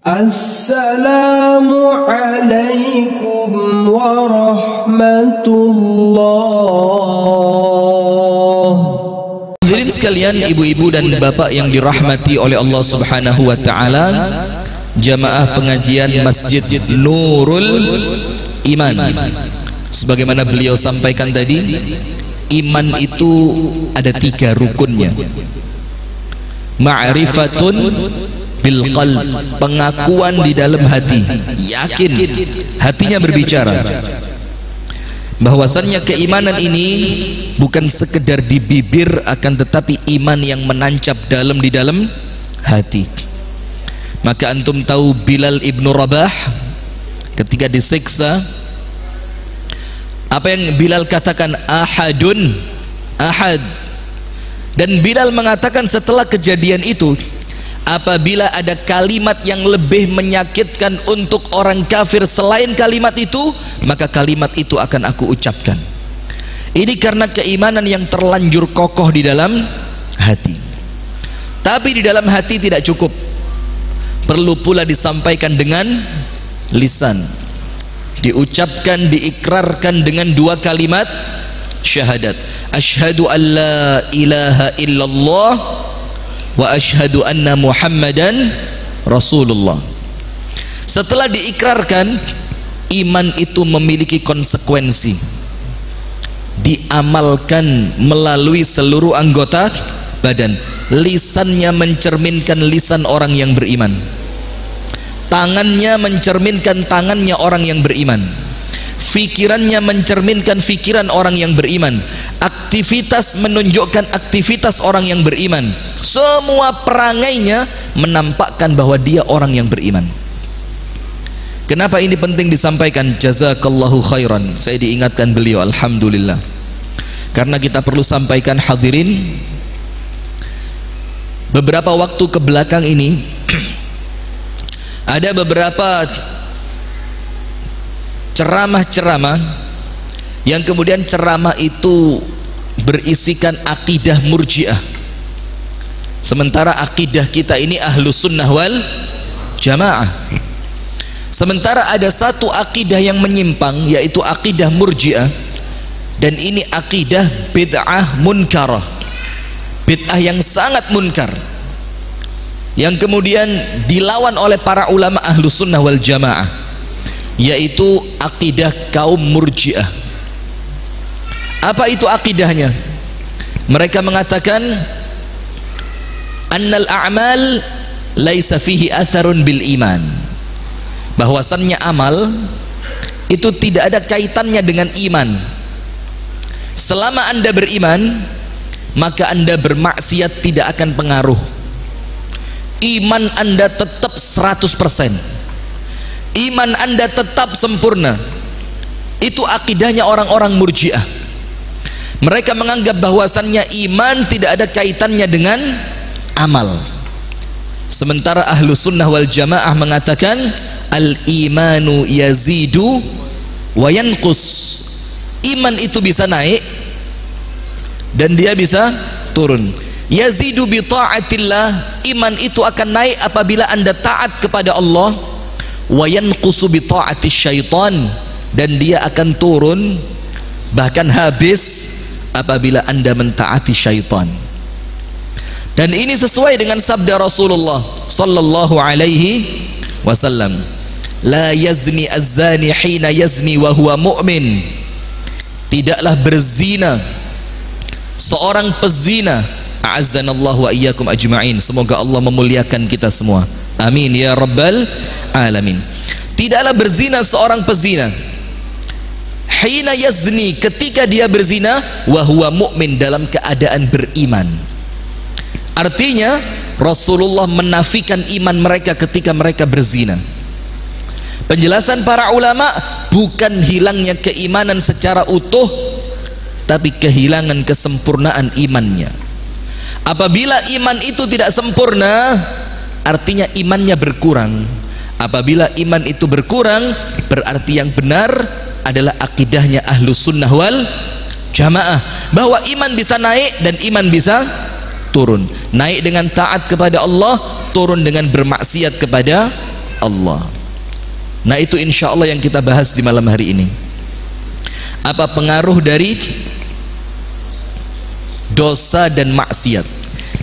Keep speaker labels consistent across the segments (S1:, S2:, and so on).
S1: Assalamualaikum warahmatullahi.
S2: Hadirin sekalian, ibu-ibu dan bapak yang dirahmati oleh Allah Subhanahu wa taala, jamaah pengajian Masjid Nurul Iman. Sebagaimana beliau sampaikan tadi, iman itu ada 3 rukunnya. Ma'rifatun bil qalb, pengakuan di dalam hati, yakin, hatinya berbicara bahwasannya keimanan ini bukan sekedar di bibir, akan tetapi iman yang menancap dalam di dalam hati. Maka antum tahu Bilal ibnu Rabah ketika disiksa, apa yang Bilal katakan? Ahadun, ahad. Dan Bilal mengatakan setelah kejadian itu, apabila ada kalimat yang lebih menyakitkan untuk orang kafir selain kalimat itu, maka kalimat itu akan aku ucapkan. Ini karena keimanan yang terlanjur kokoh di dalam hati. Tapi di dalam hati tidak cukup, perlu pula disampaikan dengan lisan, diucapkan, diikrarkan dengan 2 kalimat syahadat. Asyhadu an la ilaha illallah wa asyhadu anna Muhammadan Rasulullah. Setelah diikrarkan, iman itu memiliki konsekuensi, diamalkan melalui seluruh anggota badan. Lisannya mencerminkan lisan orang yang beriman, tangannya mencerminkan tangannya orang yang beriman, fikirannya mencerminkan fikiran orang yang beriman, aktivitas menunjukkan aktivitas orang yang beriman, semua perangainya menampakkan bahwa dia orang yang beriman. Kenapa ini penting disampaikan? Jazakallahu khairan. Saya diingatkan beliau, alhamdulillah. Karena kita perlu sampaikan, hadirin, beberapa waktu ke belakang ini ada beberapa ceramah-ceramah yang kemudian ceramah itu berisikan akidah murji'ah, sementara akidah kita ini ahlus sunnah wal jamaah. Sementara ada satu akidah yang menyimpang, yaitu akidah murji'ah, dan ini akidah bid'ah munkarah, bid'ah yang sangat munkar, yang kemudian dilawan oleh para ulama ahlus sunnah wal jamaah, yaitu akidah kaum murji'ah. Apa itu akidahnya? Mereka mengatakan annal a'mal laisa fihi atharun bil iman, bahwasannya amal itu tidak ada kaitannya dengan iman. Selama Anda beriman, maka Anda bermaksiat tidak akan pengaruh. Iman Anda tetap 100%, iman Anda tetap sempurna. Itu akidahnya orang-orang murji'ah. Mereka menganggap bahwasannya iman tidak ada kaitannya dengan amal. Sementara ahlu sunnah wal jamaah mengatakan al-imanu yazidu wa yanqus. Iman itu bisa naik dan dia bisa turun. Yazidu bi ta'atillah, iman itu akan naik apabila Anda taat kepada Allah. Wa yanqusu bi ta'ati syaitan, dan dia akan turun bahkan habis apabila Anda mentaati syaitan. Dan ini sesuai dengan sabda Rasulullah sallallahu alaihi wasallam, la yazni az-zani hina yazni wa huwa mu'min. Tidaklah berzina seorang pezina, a'azzanallahu wa iyyakum ajma'in, semoga Allah memuliakan kita semua, amin ya rabbal alamin. Tidaklah berzina seorang pezina hina yazni, ketika dia berzina, wa huwa mu'min, dalam keadaan beriman. Artinya Rasulullah menafikan iman mereka ketika mereka berzina. Penjelasan para ulama, bukan hilangnya keimanan secara utuh, tapi kehilangan kesempurnaan imannya. Apabila iman itu tidak sempurna, artinya imannya berkurang. Apabila iman itu berkurang, berarti yang benar adalah akidahnya ahlus sunnah wal jamaah, bahwa iman bisa naik dan iman bisa turun. Naik dengan taat kepada Allah, turun dengan bermaksiat kepada Allah. Nah, itu insya Allah yang kita bahas di malam hari ini. Apa pengaruh dari dosa dan maksiat?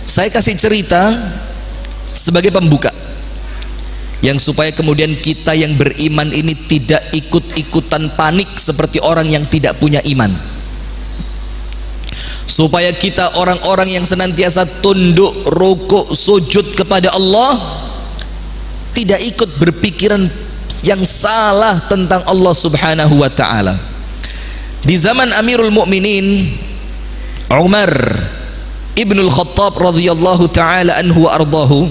S2: Saya kasih cerita sebagai pembuka, yang supaya kemudian kita yang beriman ini tidak ikut-ikutan panik seperti orang yang tidak punya iman, supaya kita orang-orang yang senantiasa tunduk, rukuk, sujud kepada Allah, tidak ikut berpikiran yang salah tentang Allah subhanahu wa ta'ala. Di zaman Amirul Mukminin Umar Ibnul Khattab radhiyallahu ta'ala anhu wa ardahu,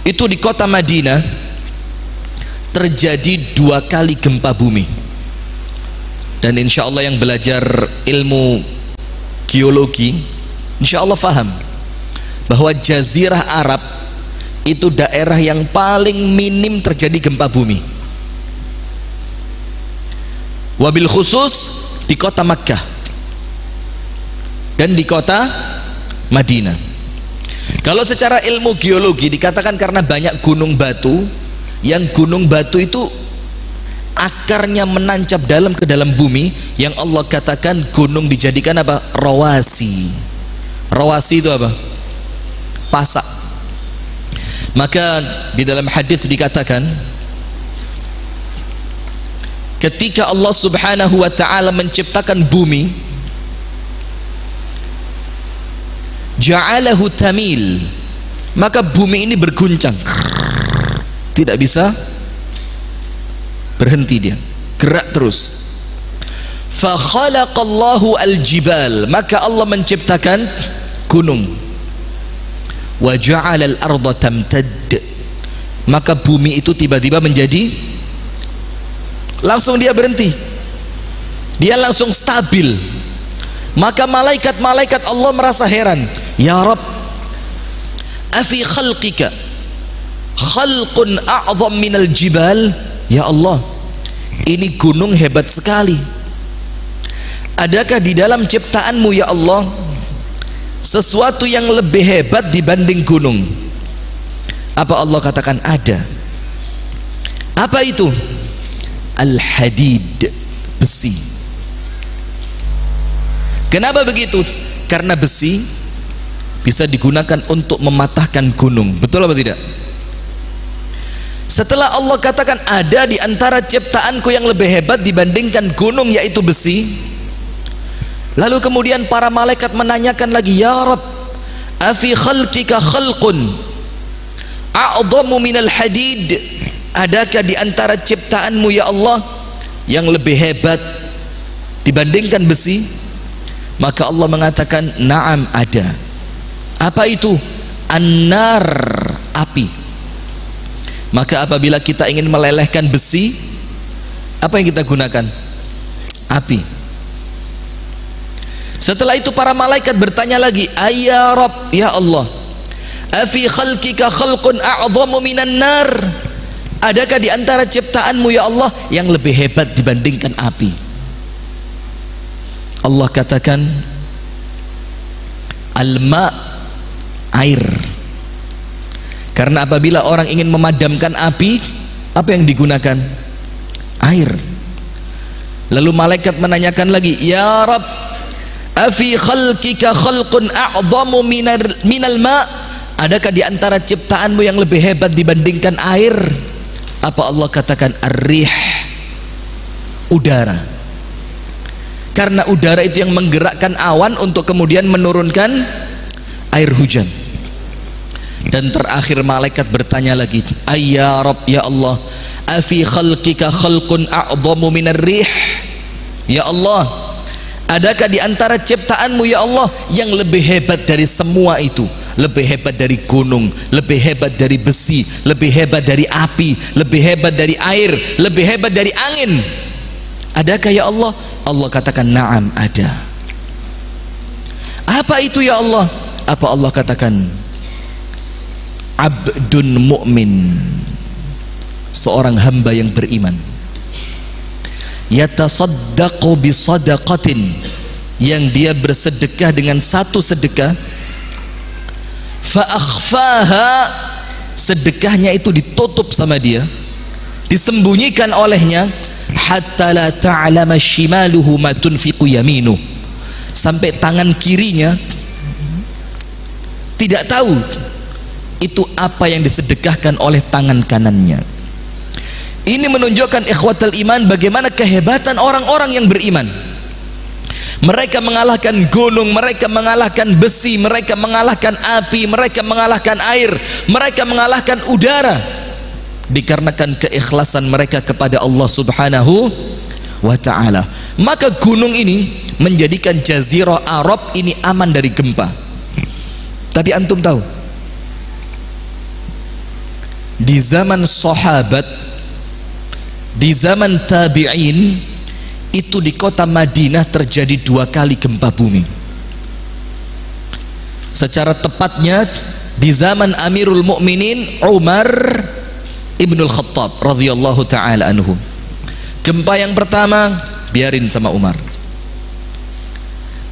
S2: itu di kota Madinah terjadi 2 kali gempa bumi. Dan insya Allah yang belajar ilmu geologi insya Allah faham bahwa Jazirah Arab itu daerah yang paling minim terjadi gempa bumi, wabil khusus di kota Makkah dan di kota Madinah. Kalau secara ilmu geologi dikatakan karena banyak gunung batu, yang gunung batu itu akarnya menancap dalam ke dalam bumi, yang Allah katakan gunung dijadikan apa? Rawasi. Rawasi itu apa? Pasak. Maka di dalam hadis dikatakan, ketika Allah subhanahu wa ta'ala menciptakan bumi, ja'alahu tamil, maka bumi ini berguncang, tidak bisa berhenti, dia gerak terus. Fa khalaqallahu al-jibal, maka Allah menciptakan gunung. Wa ja'ala al-ardha tamtad, maka bumi itu tiba-tiba menjadi, langsung dia berhenti, dia langsung stabil. Maka malaikat-malaikat Allah merasa heran, ya Rabb, afi khalqika khalqun a'zam minal jibal, ya Allah, ini gunung hebat sekali, adakah di dalam ciptaanmu ya Allah sesuatu yang lebih hebat dibanding gunung? Apa Allah katakan? Ada. Apa itu? Al-hadid, besi. Kenapa begitu? Karena besi bisa digunakan untuk mematahkan gunung. Betul apa tidak? Setelah Allah katakan ada di antara ciptaanku yang lebih hebat dibandingkan gunung, yaitu besi, lalu kemudian para malaikat menanyakan lagi, ya Rabb, afi khalqika khalqun a'zamu minal hadid, adakah di antara ciptaanmu ya Allah yang lebih hebat dibandingkan besi? Maka Allah mengatakan, na'am, ada. Apa itu? An-nar, api. Maka apabila kita ingin melelehkan besi, apa yang kita gunakan? Api. Setelah itu para malaikat bertanya lagi, ayya Rabb, ya Allah, afi khalqika khalqun a'zamu minan nar, adakah di antara ciptaanmu ya Allah yang lebih hebat dibandingkan api? Allah katakan, al-ma, air. Karena apabila orang ingin memadamkan api, apa yang digunakan? Air. Lalu malaikat menanyakan lagi, ya Rabb, afi khalqika khalqun a'zamu minal ma, adakah di antara ciptaanmu yang lebih hebat dibandingkan air? Apa Allah katakan? Ar-rih, udara. Karena udara itu yang menggerakkan awan untuk kemudian menurunkan air hujan. Dan terakhir malaikat bertanya lagi, ayya Rabb, ya Allah, afi khalqika khalqun a'zamu minar rih, ya Allah, adakah di antara ciptaanmu ya Allah yang lebih hebat dari semua itu? Lebih hebat dari gunung, lebih hebat dari besi, lebih hebat dari api, lebih hebat dari air, lebih hebat dari angin. Adakah ya Allah? Allah katakan, na'am, ada. Apa itu ya Allah? Apa Allah katakan? Abdun mu'min, seorang hamba yang beriman, yatasaddaqu bisadaqatin, yang dia bersedekah dengan satu sedekah, fa akhfaha, sedekahnya itu ditutup ditutup sama dia, disembunyikan olehnya, hatta la ta'lama shimaluhu ma tunfiqu yaminu, sampai tangan kirinya tidak tahu itu apa yang disedekahkan oleh tangan kanannya. Ini menunjukkan ikhwatal iman bagaimana kehebatan orang-orang yang beriman. Mereka mengalahkan gunung, mereka mengalahkan besi, mereka mengalahkan api, mereka mengalahkan air, mereka mengalahkan udara, dikarenakan keikhlasan mereka kepada Allah Subhanahu wa ta'ala. Maka gunung ini menjadikan jazirah Arab ini aman dari gempa. Tapi antum tahu, di zaman sahabat, di zaman tabi'in, itu di kota Madinah terjadi 2 kali gempa bumi. Secara tepatnya di zaman Amirul Mukminin Umar Ibnul Khattab radhiyallahu taala anhu. Gempa yang pertama biarin sama Umar.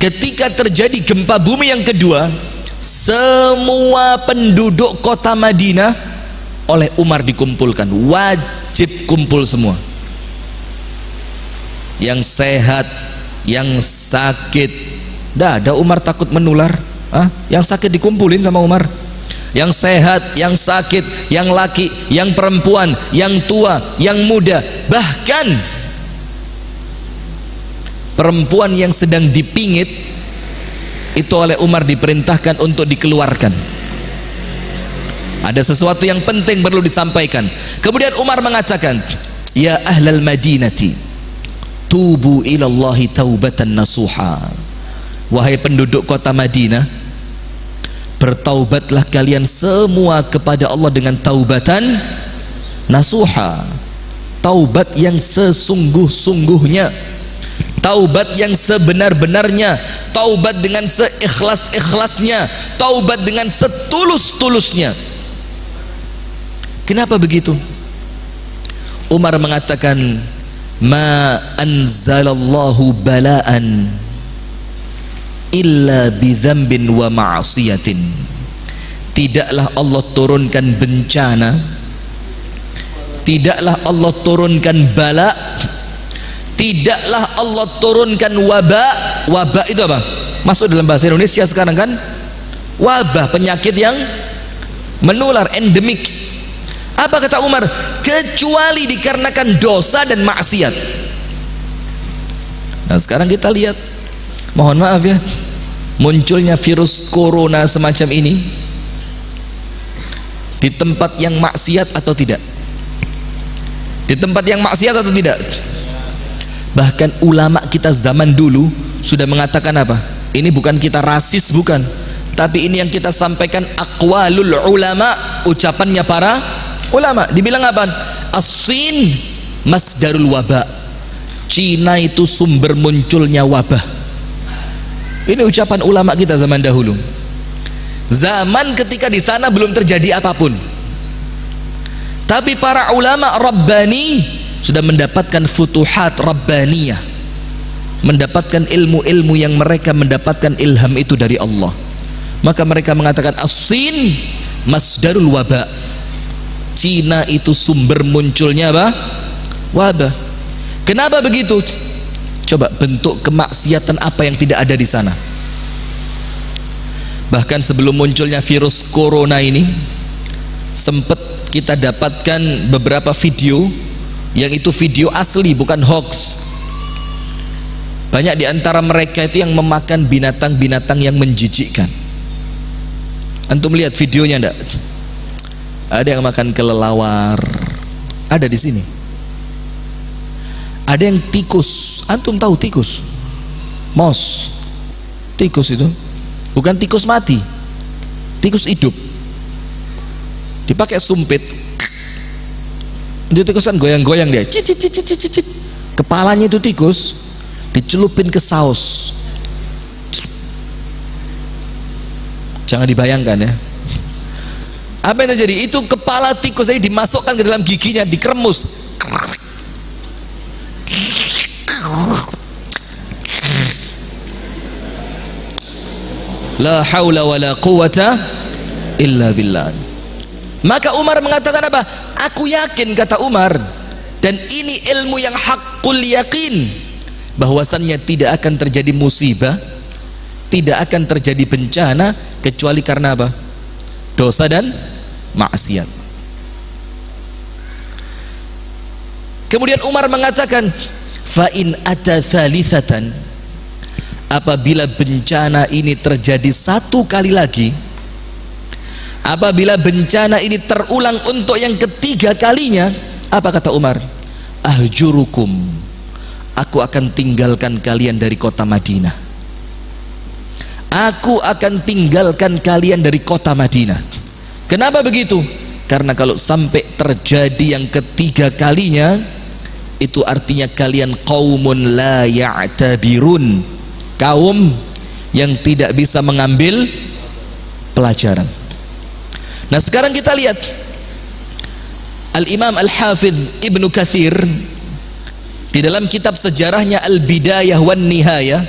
S2: Ketika terjadi gempa bumi yang kedua, semua penduduk kota Madinah oleh Umar dikumpulkan, wajib kumpul semua. Yang sehat, yang sakit, dah ada Umar takut menular. Yang sakit dikumpulin sama Umar. Yang sehat, yang sakit, yang laki, yang perempuan, yang tua, yang muda, bahkan perempuan yang sedang dipingit itu oleh Umar diperintahkan untuk dikeluarkan. Ada sesuatu yang penting perlu disampaikan. Kemudian Umar mengatakan, ya ahlal madinati, tubu ilallahi taubatan nasuha. Wahai penduduk kota Madinah, bertaubatlah kalian semua kepada Allah dengan taubatan nasuha, taubat yang sesungguh-sungguhnya, taubat yang sebenar-benarnya, taubat dengan seikhlas-ikhlasnya, taubat dengan setulus-tulusnya. Kenapa begitu? Umar mengatakan, ma anzalallahu bala'an illa bidzambin wa ma'asiyatin. Tidaklah Allah turunkan bencana, tidaklah Allah turunkan bala, tidaklah Allah turunkan wabah. Wabah itu apa? Masuk dalam bahasa Indonesia sekarang kan? Wabah, penyakit yang menular, endemik. Apa kata Umar? Kecuali dikarenakan dosa dan maksiat. Nah sekarang kita lihat, mohon maaf ya, munculnya virus corona semacam ini di tempat yang maksiat atau tidak? Di tempat yang maksiat atau tidak? Bahkan ulama kita zaman dulu sudah mengatakan apa? Ini bukan kita rasis, bukan, tapi ini yang kita sampaikan aqwalul ulama, ucapannya para ulama. Dibilang apa? As-Sin masdarul wabah. Cina itu sumber munculnya wabah. Ini ucapan ulama kita zaman dahulu. Zaman ketika di sana belum terjadi apapun. Tapi para ulama Rabbani sudah mendapatkan futuhat Rabbaniyah, mendapatkan ilmu-ilmu yang mereka mendapatkan ilham itu dari Allah. Maka mereka mengatakan As-Sin masdarul wabah. Cina itu sumber munculnya apa? Wabah. Kenapa begitu? Coba bentuk kemaksiatan apa yang tidak ada di sana? Bahkan sebelum munculnya virus corona ini, sempat kita dapatkan beberapa video yang itu video asli, bukan hoax. Banyak di antara mereka itu yang memakan binatang-binatang yang menjijikkan. Antum lihat videonya enggak? Ada yang makan kelelawar, ada di sini. Ada yang tikus. Antum tahu tikus? Mos. Tikus itu bukan tikus mati, tikus hidup. Dipakai sumpit. Itu tikus kan goyang-goyang dia. Cicit cicit cicit. Kepalanya itu tikus dicelupin ke saus. Jangan dibayangkan ya. Apa yang terjadi? Itu kepala tikus tadi dimasukkan ke dalam giginya, dikeremus. La haula wala quwata illa billah. Maka Umar mengatakan apa? Aku yakin, kata Umar, dan ini ilmu yang haqqul yakin, bahwasannya tidak akan terjadi musibah, tidak akan terjadi bencana kecuali karena apa? Dosa dan maksiat. Kemudian Umar mengatakan, fa in ata thalithatan, apabila bencana ini terjadi satu kali lagi, apabila bencana ini terulang untuk yang ketiga kalinya, apa kata Umar? Ahjurukum, aku akan tinggalkan kalian dari kota Madinah. Aku akan tinggalkan kalian dari kota Madinah. Kenapa begitu? Karena kalau sampai terjadi yang ketiga kalinya, itu artinya kalian qaumun la ya'tabirun, kaum yang tidak bisa mengambil pelajaran. Nah, sekarang kita lihat Al-Imam Al-Hafidh Ibnu Katsir di dalam kitab sejarahnya Al-Bidayah wan Nihayah,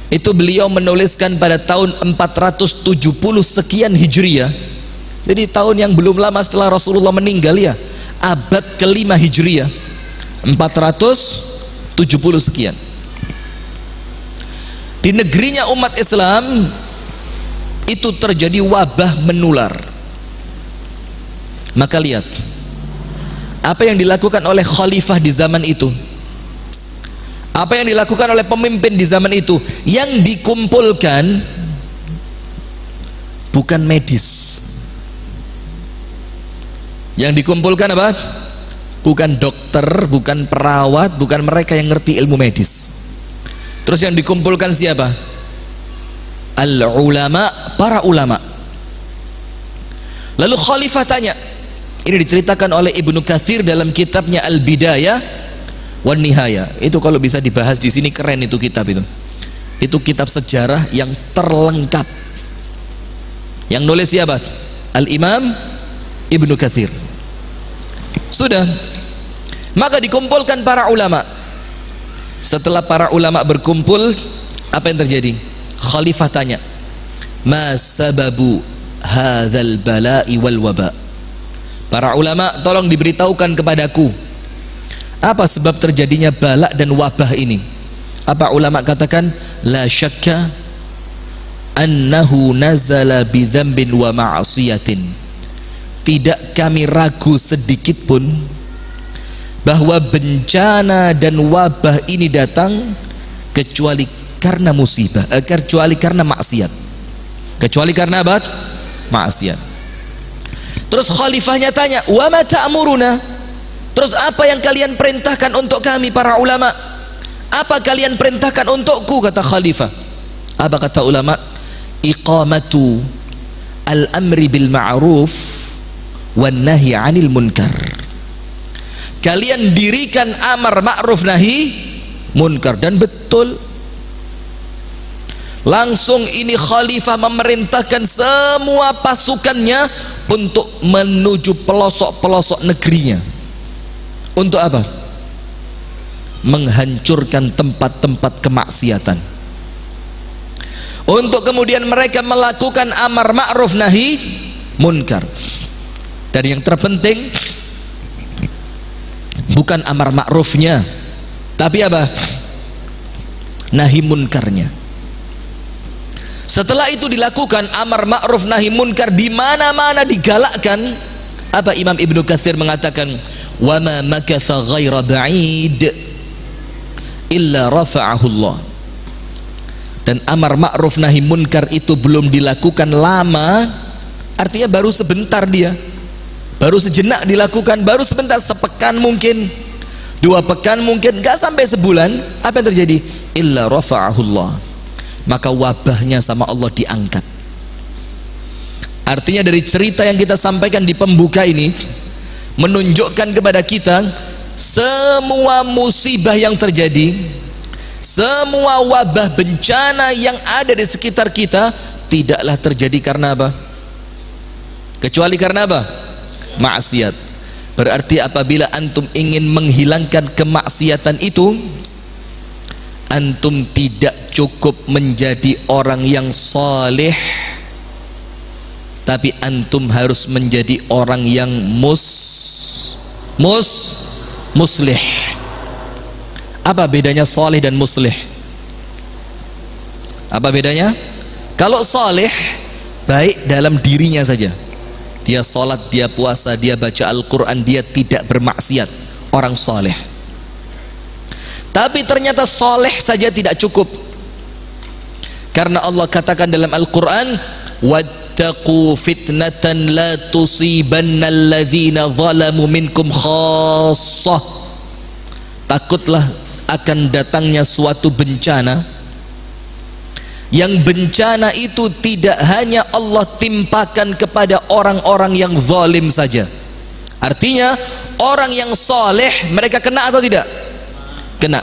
S2: itu beliau menuliskan pada tahun 470 sekian Hijriyah. Jadi tahun yang belum lama setelah Rasulullah meninggal, ya, abad ke-5 Hijriyah, 470 sekian. Di negerinya umat Islam itu terjadi wabah menular. Maka lihat apa yang dilakukan oleh khalifah di zaman itu, apa yang dilakukan oleh pemimpin di zaman itu. Yang dikumpulkan bukan medis, yang dikumpulkan apa? Bukan dokter, bukan perawat, bukan mereka yang ngerti ilmu medis. Terus yang dikumpulkan siapa? Al-ulama, para ulama. Lalu khalifah tanya, ini diceritakan oleh Ibnu Katsir dalam kitabnya Al-Bidayah wan Nihayah. Itu kalau bisa dibahas di sini keren itu kitab itu. Itu kitab sejarah yang terlengkap. Yang nulis siapa? Al-Imam Ibnu Katsir. Sudah. Maka dikumpulkan para ulama. Setelah para ulama berkumpul, apa yang terjadi? Khalifah tanya, ma sababu hadzal bala'i wal waba. Para ulama, tolong diberitahukan kepadaku, apa sebab terjadinya bala dan wabah ini? Apa ulama katakan? La syakka annahu nazala bidzambin wa ma'asiyatin. Tidak kami ragu sedikit pun bahwa bencana dan wabah ini datang kecuali karena musibah, kecuali karena maksiat. Kecuali karena apa? Maksiat. Terus khalifahnya tanya, wa ma ta'muruna? Terus apa yang kalian perintahkan untuk kami para ulama? Apa kalian perintahkan untukku? Kata khalifah. Apa kata ulama? Iqamatu al-amri bil ma'ruf wan nahi 'anil munkar. Kalian dirikan amar ma'ruf nahi munkar. Dan betul, langsung ini khalifah memerintahkan semua pasukannya untuk menuju pelosok-pelosok negerinya. Untuk apa? Menghancurkan tempat-tempat kemaksiatan. Untuk kemudian mereka melakukan amar ma'ruf nahi munkar. Dan yang terpenting bukan amar ma'rufnya, tapi apa? Nahi munkarnya. Setelah itu dilakukan amar ma'ruf nahi munkar, di mana-mana digalakkan. Apa Imam Ibnu Katsir mengatakan? Wa ma makatha ghaira ba'id illa rafa'ahu Allah. Dan amar ma'ruf nahi munkar itu belum dilakukan lama, artinya baru sebentar dia, baru sejenak dilakukan, baru sebentar, sepekan mungkin, 2 pekan mungkin, gak sampai sebulan. Apa yang terjadi? Illa rafa'ahu Allah, maka wabahnya sama Allah diangkat. Artinya dari cerita yang kita sampaikan di pembuka ini menunjukkan kepada kita, semua musibah yang terjadi, semua wabah bencana yang ada di sekitar kita tidaklah terjadi karena apa? Kecuali karena apa? Maksiat. Berarti apabila antum ingin menghilangkan kemaksiatan itu, antum tidak cukup menjadi orang yang saleh, tapi antum harus menjadi orang yang muslih. Apa bedanya soleh dan muslih? Apa bedanya? Kalau soleh, baik dalam dirinya saja, dia sholat, dia puasa, dia baca Al-Quran, dia tidak bermaksiat, orang soleh. Tapi ternyata soleh saja tidak cukup, karena Allah katakan dalam Al-Quran, wattaqu fitnatan la tusibanna alladhina zalamu minkum khassah. Takutlah akan datangnya suatu bencana, yang bencana itu tidak hanya Allah timpakan kepada orang-orang yang zalim saja. Artinya orang yang soleh mereka kena atau tidak? Kena.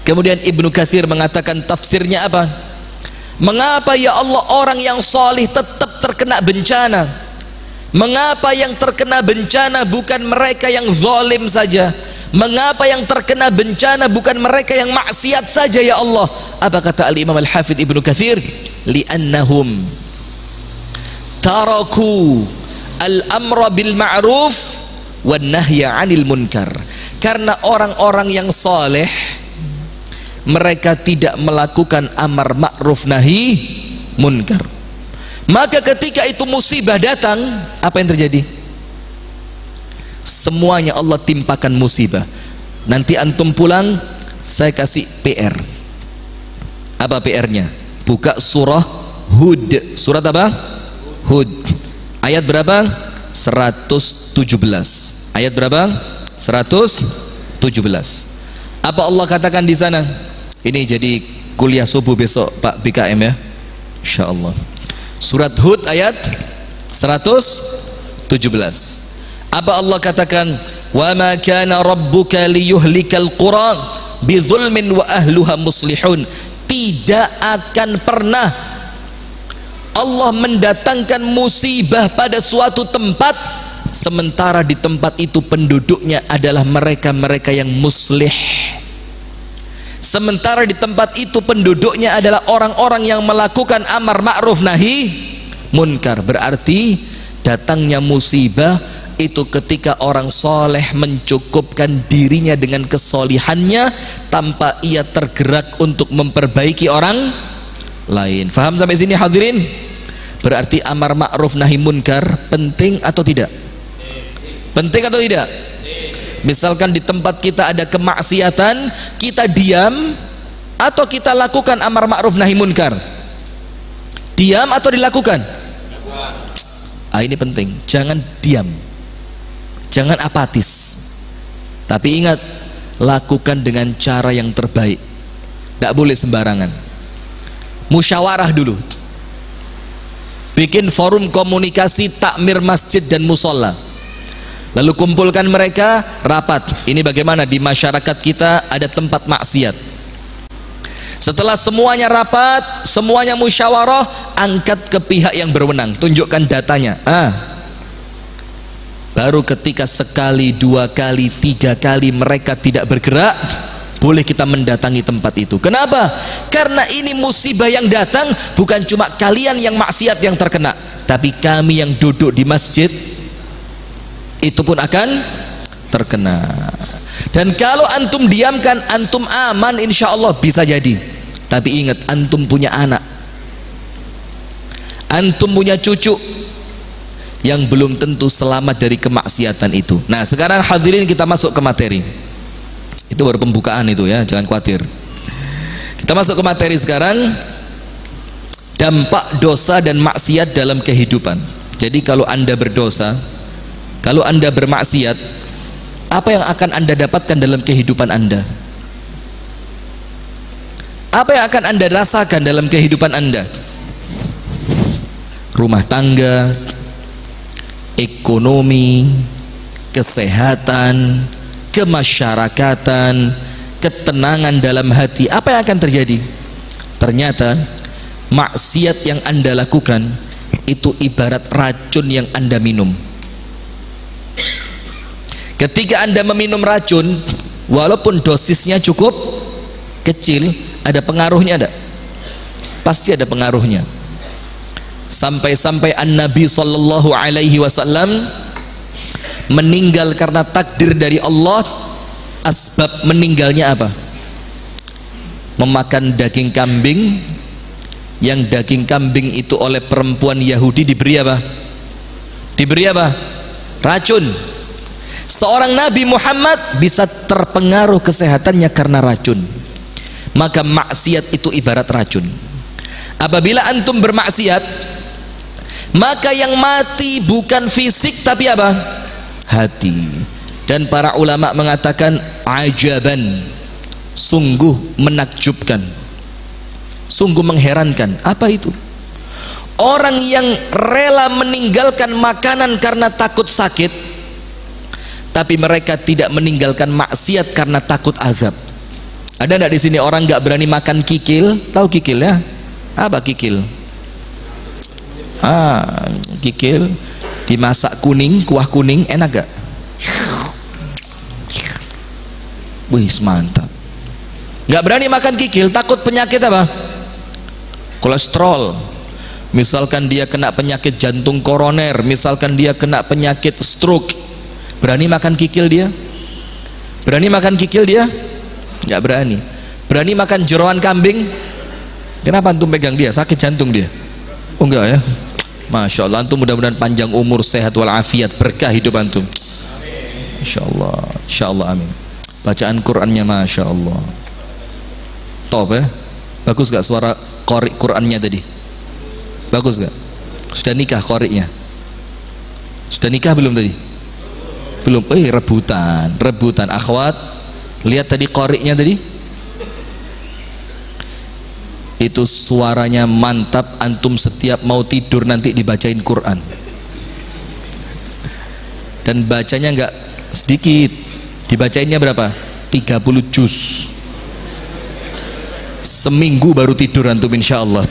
S2: Kemudian Ibnu Katsir mengatakan tafsirnya apa? Mengapa ya Allah orang yang soleh tetap terkena bencana? Mengapa yang terkena bencana bukan mereka yang zalim saja? Mengapa yang terkena bencana bukan mereka yang maksiat saja ya Allah? Apa kata Al-Imam Al-Hafidh Ibnu Katsir? Li'annahum taraku al-amra bil ma'ruf wan nahya 'anil munkar. Karena orang-orang yang saleh mereka tidak melakukan amar ma'ruf nahi munkar. Maka ketika itu musibah datang, apa yang terjadi? Semuanya Allah timpakan musibah. Nanti antum pulang, saya kasih PR. Apa PR-nya? Buka surah Hud. Surat apa? Hud. Ayat berapa? 117. Ayat berapa? 117. Apa Allah katakan di sana? Ini jadi kuliah subuh besok Pak BKM ya, insyaallah. Surat Hud ayat 117. Apa Allah katakan? Wa ma kana rabbuka liyuhlikal qura bidzulmin wa ahluha muslihun. Tidak akan pernah Allah mendatangkan musibah pada suatu tempat sementara di tempat itu penduduknya adalah mereka-mereka yang muslih. Sementara di tempat itu penduduknya adalah orang-orang yang melakukan amar ma'ruf nahi munkar. Berarti datangnya musibah itu ketika orang soleh mencukupkan dirinya dengan kesolihannya tanpa ia tergerak untuk memperbaiki orang lain. Faham sampai sini hadirin? Berarti amar ma'ruf nahi munkar penting atau tidak? Penting atau tidak? Misalkan di tempat kita ada kemaksiatan, kita diam atau kita lakukan amar ma'ruf nahi munkar? Diam atau dilakukan? Ini penting, jangan diam, jangan apatis, tapi ingat, lakukan dengan cara yang terbaik. Tidak boleh sembarangan. Musyawarah dulu, bikin forum komunikasi takmir masjid dan musola, lalu kumpulkan mereka rapat. Ini bagaimana di masyarakat kita ada tempat maksiat. Setelah semuanya rapat, semuanya musyawarah, angkat ke pihak yang berwenang, tunjukkan datanya. Baru ketika sekali, dua kali, tiga kali mereka tidak bergerak, boleh kita mendatangi tempat itu. Kenapa? Karena ini musibah yang datang bukan cuma kalian yang maksiat yang terkena, tapi kami yang duduk di masjid itu pun akan terkena. Dan kalau antum diamkan, antum aman insya Allah, bisa jadi. Tapi ingat, antum punya anak, antum punya cucu yang belum tentu selamat dari kemaksiatan itu. Nah sekarang hadirin kita masuk ke materi. Itu baru pembukaan itu ya, jangan khawatir. Kita masuk ke materi sekarang. Dampak dosa dan maksiat dalam kehidupan. Jadi kalau anda berdosa, kalau anda bermaksiat, apa yang akan anda dapatkan dalam kehidupan anda? Apa yang akan anda rasakan dalam kehidupan anda? Rumah tangga, ekonomi, kesehatan, kemasyarakatan, ketenangan dalam hati. Apa yang akan terjadi? Ternyata maksiat yang anda lakukan itu ibarat racun yang anda minum. Ketika anda meminum racun, walaupun dosisnya cukup kecil, ada pengaruhnya ada? Pasti ada pengaruhnya. Sampai-sampai An-Nabi sallallahu alaihi wasallam meninggal karena takdir dari Allah. Asbab meninggalnya apa? Memakan daging kambing, yang daging kambing itu oleh perempuan Yahudi diberi apa? Diberi apa? Racun. Seorang Nabi Muhammad bisa terpengaruh kesehatannya karena racun. Maka maksiat itu ibarat racun. Apabila antum bermaksiat, maka yang mati bukan fisik tapi apa? Hati. Dan para ulama mengatakan ajaban, sungguh menakjubkan, sungguh mengherankan. Apa itu? Orang yang rela meninggalkan makanan karena takut sakit, tapi mereka tidak meninggalkan maksiat karena takut azab. Ada enggak di sini orang nggak berani makan kikil? Tahu kikil ya? Apa kikil? Kikil dimasak kuning, kuah kuning, enak gak? Wih, mantap. Nggak berani makan kikil, takut penyakit apa? Kolesterol. Misalkan dia kena penyakit jantung koroner, misalkan dia kena penyakit stroke, berani makan kikil dia? Berani makan kikil dia? Nggak berani. Berani makan jeroan kambing? Kenapa antum pegang dia? Sakit jantung dia? Oh enggak ya? Masya Allah, antum mudah-mudahan panjang umur, sehat walafiat, berkah hidup antum. Insya Allah, amin. Bacaan Qurannya Masya Allah, top ya. Bagus gak suara qori Qurannya tadi? Bagus gak? Sudah nikah qorinya? Sudah nikah belum tadi? Belum. Rebutan akhwat. Lihat tadi qorinya tadi, itu suaranya mantap. Antum setiap mau tidur nanti dibacain Quran, dan bacanya nggak sedikit. Dibacainnya berapa? 30 juz. Seminggu baru tidur antum insyaallah.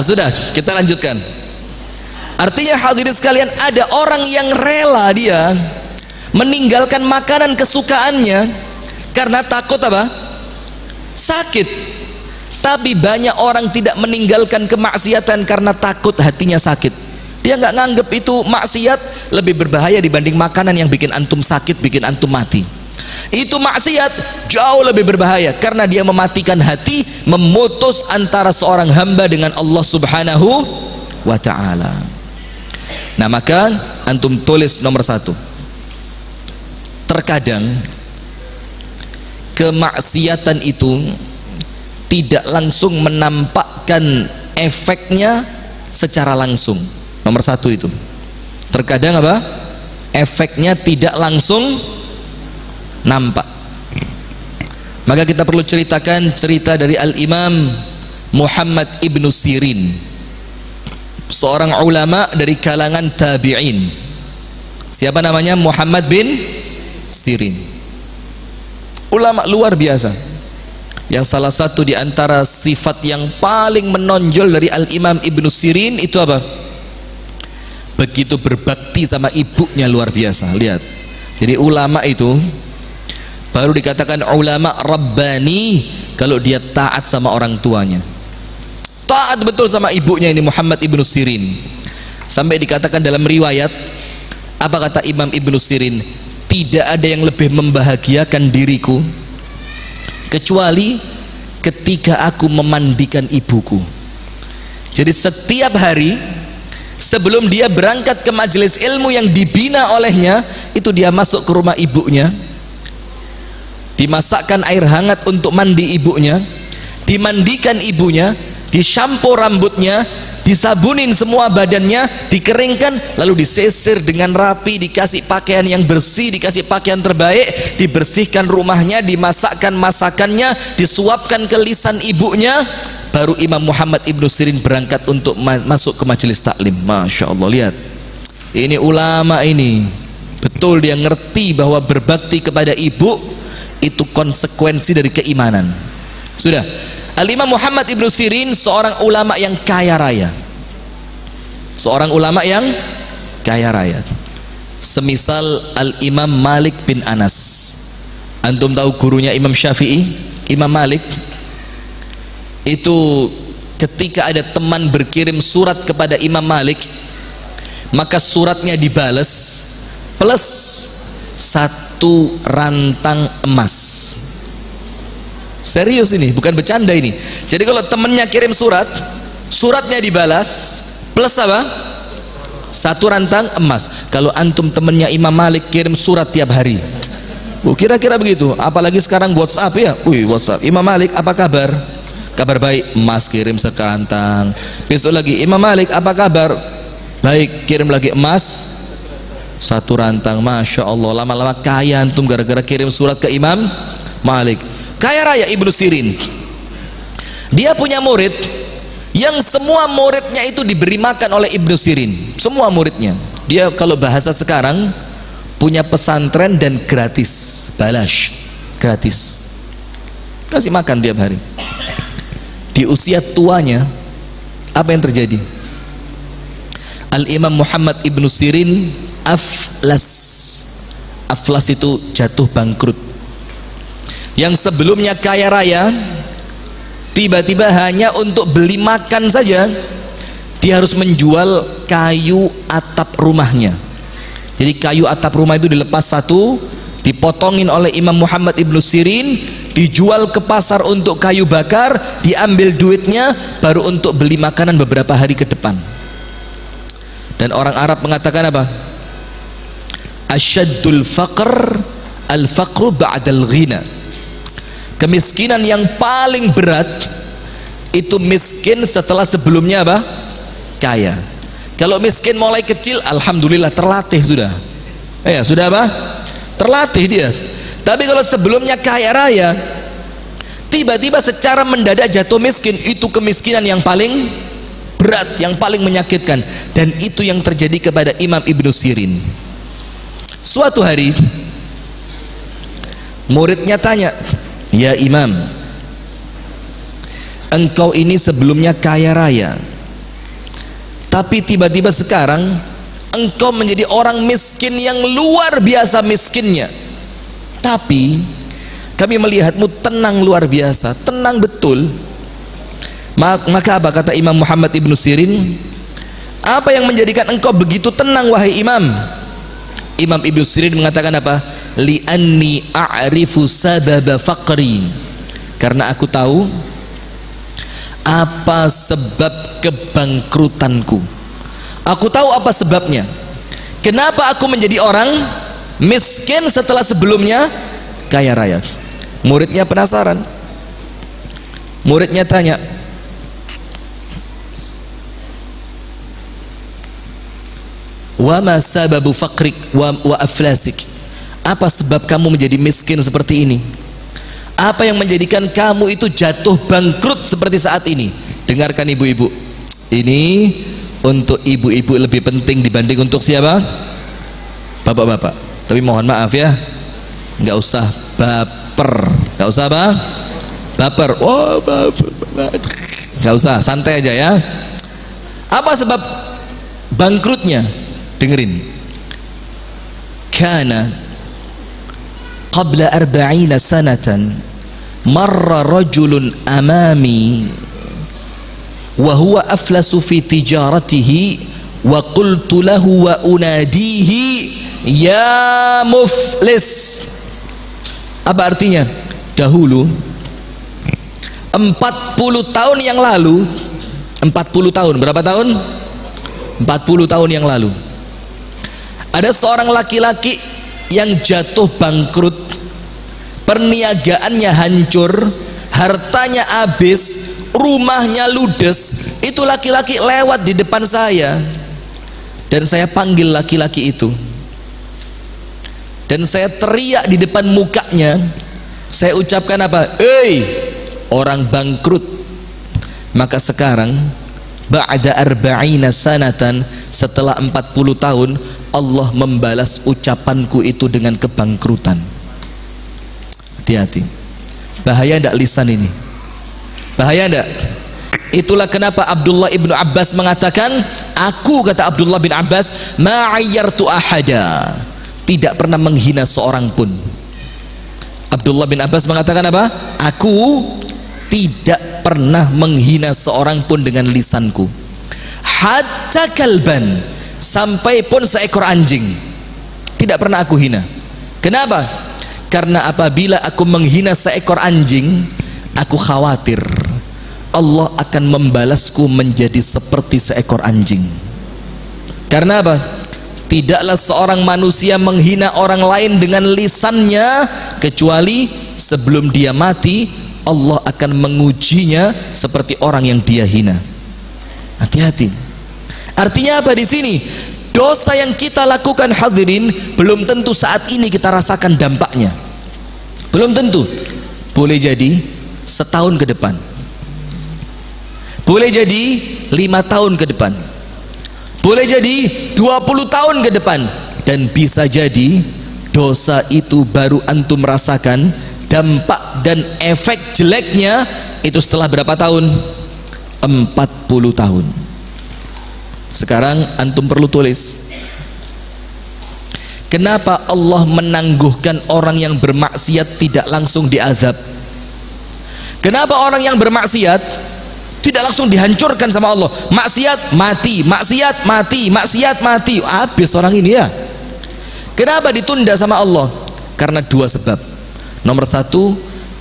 S2: Sudah, kita lanjutkan. Artinya hadirin sekalian, ada orang yang rela dia meninggalkan makanan kesukaannya karena takut apa? Sakit. Tapi banyak orang tidak meninggalkan kemaksiatan karena takut hatinya sakit. Dia nggak nganggep itu maksiat lebih berbahaya dibanding makanan yang bikin antum sakit, bikin antum mati. Itu maksiat jauh lebih berbahaya karena dia mematikan hati, memutus antara seorang hamba dengan Allah Subhanahu wa ta'ala. Nah, maka antum tulis nomor 1. Terkadang kemaksiatan itu tidak langsung menampakkan efeknya secara langsung. Nomor 1 itu. Terkadang apa? Efeknya tidak langsung nampak. Maka kita perlu ceritakan cerita dari Al-Imam Muhammad ibnu Sirin, seorang ulama dari kalangan tabi'in. Siapa namanya? Muhammad bin Sirin. Ulama luar biasa, yang salah satu di antara sifat yang paling menonjol dari Al-Imam Ibnu Sirin itu apa? Begitu berbakti sama ibunya, luar biasa. Lihat, jadi ulama itu baru dikatakan ulama rabbani kalau dia taat sama orang tuanya, taat betul sama ibunya. Ini Muhammad Ibnu Sirin. Sampai dikatakan dalam riwayat, apa kata Imam Ibnu Sirin? Tidak ada yang lebih membahagiakan diriku kecuali ketika aku memandikan ibuku. Jadi setiap hari sebelum dia berangkat ke majelis ilmu yang dibina olehnya, itu dia masuk ke rumah ibunya, dimasakkan air hangat untuk mandi ibunya, dimandikan ibunya, disampo rambutnya, disabunin semua badannya, dikeringkan, lalu disisir dengan rapi, dikasih pakaian yang bersih, dikasih pakaian terbaik, dibersihkan rumahnya, dimasakkan masakannya, disuapkan ke lisan ibunya. Baru Imam Muhammad Ibnu Sirin berangkat untuk masuk ke majelis taklim. Masya Allah, lihat, ini ulama ini betul, dia ngerti bahwa berbakti kepada ibu itu konsekuensi dari keimanan. Sudah, Al-Imam Muhammad Ibnu Sirin seorang ulama yang kaya raya, seorang ulama yang kaya raya, semisal Al-Imam Malik bin Anas. Antum tahu gurunya Imam Syafi'i? Imam Malik itu ketika ada teman berkirim surat kepada Imam Malik, maka suratnya dibales plus 1 rantang emas. Serius ini, bukan bercanda ini. Jadi kalau temennya kirim surat, suratnya dibalas plus apa? 1 rantang emas. Kalau antum temennya Imam Malik kirim surat tiap hari, kira-kira begitu. Apalagi sekarang WhatsApp ya. WhatsApp, Imam Malik apa kabar? Kabar baik, emas kirim sekerantang. Besok lagi, Imam Malik apa kabar? Baik, kirim lagi emas 1 rantang. Masya Allah, lama-lama kaya antum gara-gara kirim surat ke Imam Malik. Kaya raya Ibnu Sirin. Dia punya murid yang semua muridnya itu diberi makan oleh Ibnu Sirin. Semua muridnya. Dia kalau bahasa sekarang punya pesantren dan gratis, balash, gratis, kasih makan tiap hari. Di usia tuanya apa yang terjadi? Al-Imam Muhammad Ibnu Sirin aflas. Aflas itu jatuh bangkrut. Yang sebelumnya kaya raya, tiba-tiba hanya untuk beli makan saja dia harus menjual kayu atap rumahnya. Jadi kayu atap rumah itu dilepas satu, dipotongin oleh Imam Muhammad Ibnu Sirin, dijual ke pasar untuk kayu bakar, diambil duitnya baru untuk beli makanan beberapa hari ke depan. Dan orang Arab mengatakan apa? Asyaddul faqr al-faqru ba'dal ghina. Kemiskinan yang paling berat itu miskin setelah sebelumnya apa? Kaya. Kalau miskin mulai kecil, alhamdulillah terlatih sudah. Ya, sudah apa? Terlatih dia. Tapi kalau sebelumnya kaya raya, tiba-tiba secara mendadak jatuh miskin, itu kemiskinan yang paling berat, yang paling menyakitkan. Dan itu yang terjadi kepada Imam Ibnu Sirin. Suatu hari muridnya tanya, "Ya Imam, engkau ini sebelumnya kaya raya, tapi tiba-tiba sekarang engkau menjadi orang miskin yang luar biasa miskinnya. Tapi kami melihatmu tenang luar biasa, tenang betul." Maka apa kata Imam Muhammad Ibnu Sirin? Apa yang menjadikan engkau begitu tenang wahai Imam? Imam Ibnu Sirin mengatakan apa? Li'anni a'rifu sababa faqri. Karena aku tahu apa sebab kebangkrutanku. Aku tahu apa sebabnya. Kenapa aku menjadi orang miskin setelah sebelumnya kaya raya? Muridnya penasaran. Muridnya tanya, wa ma sababu faqrik wa aflasik? Apa sebab kamu menjadi miskin seperti ini? Apa yang menjadikan kamu itu jatuh bangkrut seperti saat ini? Dengarkan ibu-ibu, ini untuk ibu-ibu lebih penting dibanding untuk siapa? Bapak-bapak. Tapi mohon maaf ya, nggak usah baper, nggak usah apa? Baper. Oh, baper, nggak usah, santai aja ya. Apa sebab bangkrutnya? Dengerin. Kana qabla 40 sanatan marra rajulun amami wa huwa aflasu fi tijaratihi wa qultu lahu wa unadihi ya muflis. Apa artinya? Dahulu 40 tahun yang lalu, 40 tahun, berapa tahun? 40 tahun yang lalu ada seorang laki-laki yang jatuh bangkrut, perniagaannya hancur, hartanya habis, rumahnya ludes. Itu laki-laki lewat di depan saya dan saya panggil laki-laki itu dan saya teriak di depan mukanya. Saya ucapkan apa? "Hei, orang bangkrut." Maka sekarang ba'da 40 sanatan, setelah 40 tahun Allah membalas ucapanku itu dengan kebangkrutan. Hati-hati, bahaya ndak lisan ini? Bahaya ndak? Itulah kenapa Abdullah ibnu Abbas mengatakan, aku, kata Abdullah bin Abbas, ma'ayyartu ahada, tidak pernah menghina seorang pun. Abdullah bin Abbas mengatakan apa? Aku tidak pernah menghina seorang pun dengan lisanku. Hatta kalban, sampai pun seekor anjing tidak pernah aku hina. Kenapa? Karena apabila aku menghina seekor anjing, aku khawatir Allah akan membalasku menjadi seperti seekor anjing. Karena apa? Tidaklah seorang manusia menghina orang lain dengan lisannya, kecuali sebelum dia mati Allah akan mengujinya seperti orang yang dia hina. Hati-hati. Artinya apa di sini? Dosa yang kita lakukan hadirin, belum tentu saat ini kita rasakan dampaknya. Belum tentu. Boleh jadi setahun ke depan, boleh jadi 5 tahun ke depan, boleh jadi 20 tahun ke depan, dan bisa jadi dosa itu baru antum merasakan dampak dan efek jeleknya itu setelah berapa tahun? 40 tahun. Sekarang antum perlu tulis, kenapa Allah menangguhkan orang yang bermaksiat tidak langsung diazab? Kenapa orang yang bermaksiat tidak langsung dihancurkan sama Allah? Maksiat mati, maksiat mati, maksiat mati, habis orang ini ya. Kenapa ditunda sama Allah? Karena 2 sebab. Nomor 1,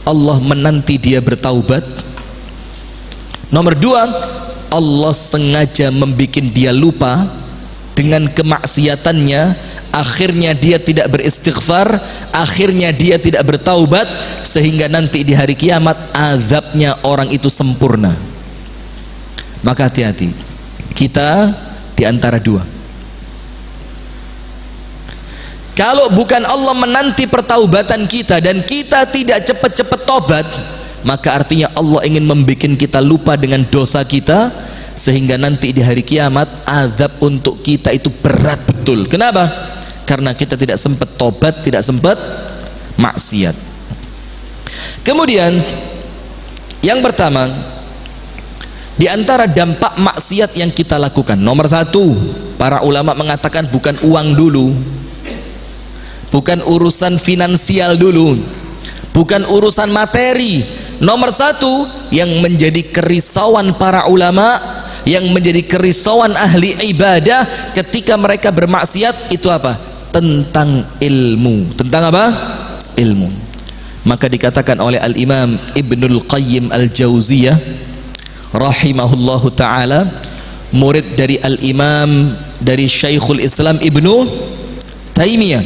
S2: Allah menanti dia bertaubat. Nomor 2, Allah sengaja membuat dia lupa dengan kemaksiatannya, akhirnya dia tidak beristighfar, akhirnya dia tidak bertaubat, sehingga nanti di hari kiamat azabnya orang itu sempurna. Maka hati-hati, kita di antara 2. Kalau bukan Allah menanti pertaubatan kita dan kita tidak cepat-cepat tobat, maka artinya Allah ingin membuat kita lupa dengan dosa kita, sehingga nanti di hari kiamat azab untuk kita itu berat betul. Kenapa? Karena kita tidak sempat tobat, tidak sempat maksiat. Kemudian yang pertama, di antara dampak maksiat yang kita lakukan, nomor 1, para ulama mengatakan bukan uang dulu, bukan urusan finansial dulu, bukan urusan materi. Nomor 1 yang menjadi kerisauan para ulama, yang menjadi kerisauan ahli ibadah ketika mereka bermaksiat itu apa? Tentang ilmu. Tentang apa? Ilmu. Maka dikatakan oleh Al-Imam Ibnul Qayyim Al-Jauziyah rahimahullahu ta'ala, murid dari Al-Imam, dari Syekhul Islam Ibnu Taimiyah,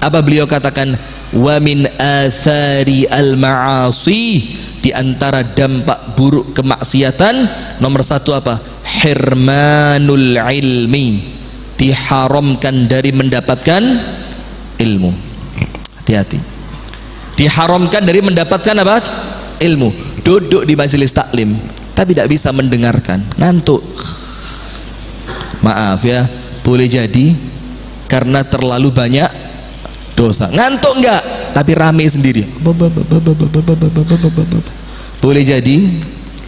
S2: apa beliau katakan? Wa min athari al-ma'asi, di antara dampak buruk kemaksiatan nomor 1 apa? Hirmanul ilmi, diharamkan dari mendapatkan ilmu. Hati-hati, diharamkan dari mendapatkan apa? Ilmu. Duduk di majelis taklim tapi tidak bisa mendengarkan, ngantuk. Maaf ya, boleh jadi karena terlalu banyak dosa. Ngantuk enggak? Tapi rame sendiri. Boleh jadi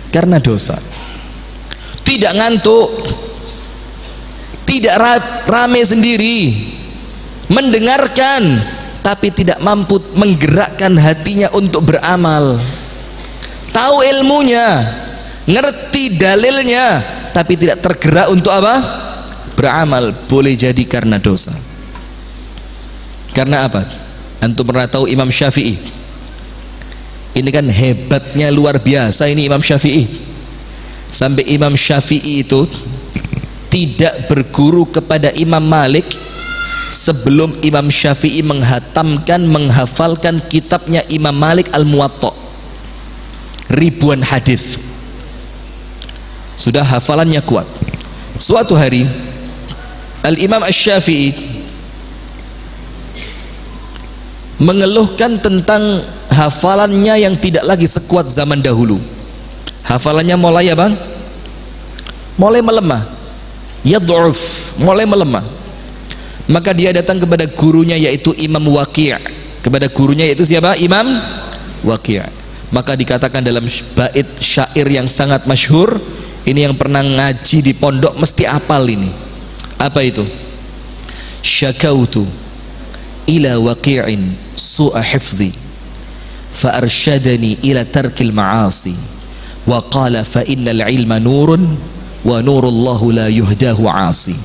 S2: karena dosa. Tidak ngantuk, tidak rame sendiri, mendengarkan tapi tidak mampu menggerakkan hatinya untuk beramal. Tahu ilmunya, ngerti dalilnya, tapi tidak tergerak untuk apa? Beramal. Boleh jadi karena dosa. Karena apa? Antum pernah tahu Imam Syafi'i? Ini kan hebatnya luar biasa ini Imam Syafi'i. Sampai Imam Syafi'i itu tidak berguru kepada Imam Malik sebelum Imam Syafi'i menghafalkan kitabnya Imam Malik Al-Muwatta, ribuan hadis. Sudah hafalannya kuat. Suatu hari Al-Imam Asy-Syafi'i mengeluhkan tentang hafalannya yang tidak lagi sekuat zaman dahulu. Hafalannya mulai apa? Mulai melemah. Yad'uf, mulai melemah. Maka dia datang kepada gurunya yaitu Imam Waqi'. Kepada gurunya yaitu siapa? Imam Waqi'. Maka dikatakan dalam bait syair yang sangat masyhur, ini yang pernah ngaji di pondok mesti hafal ini. Apa itu? Syakautu ila waqi'in su'a hifdhi fa arsyadani ila tarkil ma'asi wa qala fa innal ilma nurun wa nurullahu la yuhdahu 'asi.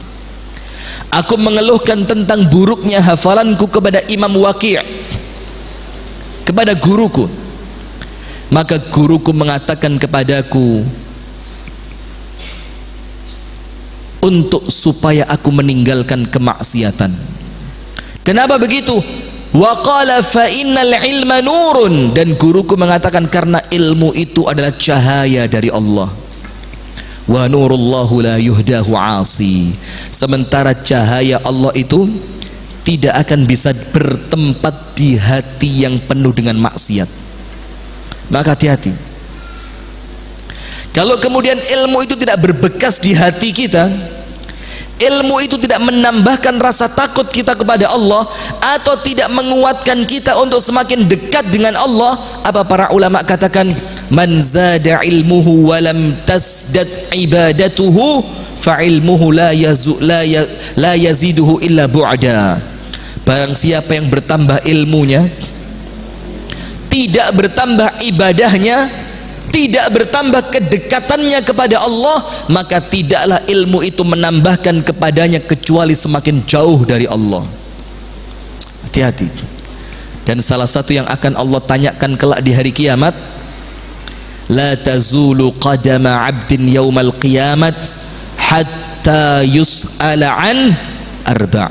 S2: Aku mengeluhkan tentang buruknya hafalanku kepada Imam Waqi', kepada guruku. Maka guruku mengatakan kepadaku untuk supaya aku meninggalkan kemaksiatan. Kenapa begitu? Wa qala fa innal ilma nurun, dan guruku mengatakan karena ilmu itu adalah cahaya dari Allah. Wa nurullahu la yuhdahu 'asi. Sementara cahaya Allah itu tidak akan bisa bertempat di hati yang penuh dengan maksiat. Maka hati-hati. Kalau kemudian ilmu itu tidak berbekas di hati kita, ilmu itu tidak menambahkan rasa takut kita kepada Allah, atau tidak menguatkan kita untuk semakin dekat dengan Allah, apa para ulama katakan, man zada ilmuhu walam tasdad ibadatuhu fa ilmuhu la yaziduhu illa bu'da. Barang siapa yang bertambah ilmunya, tidak bertambah ibadahnya, tidak bertambah kedekatannya kepada Allah, maka tidaklah ilmu itu menambahkan kepadanya kecuali semakin jauh dari Allah. Hati-hati. Dan salah satu yang akan Allah tanyakan kelak di hari kiamat, la tazulu qadama 'abdin yaumal qiyamat hatta yus'ala an arba'.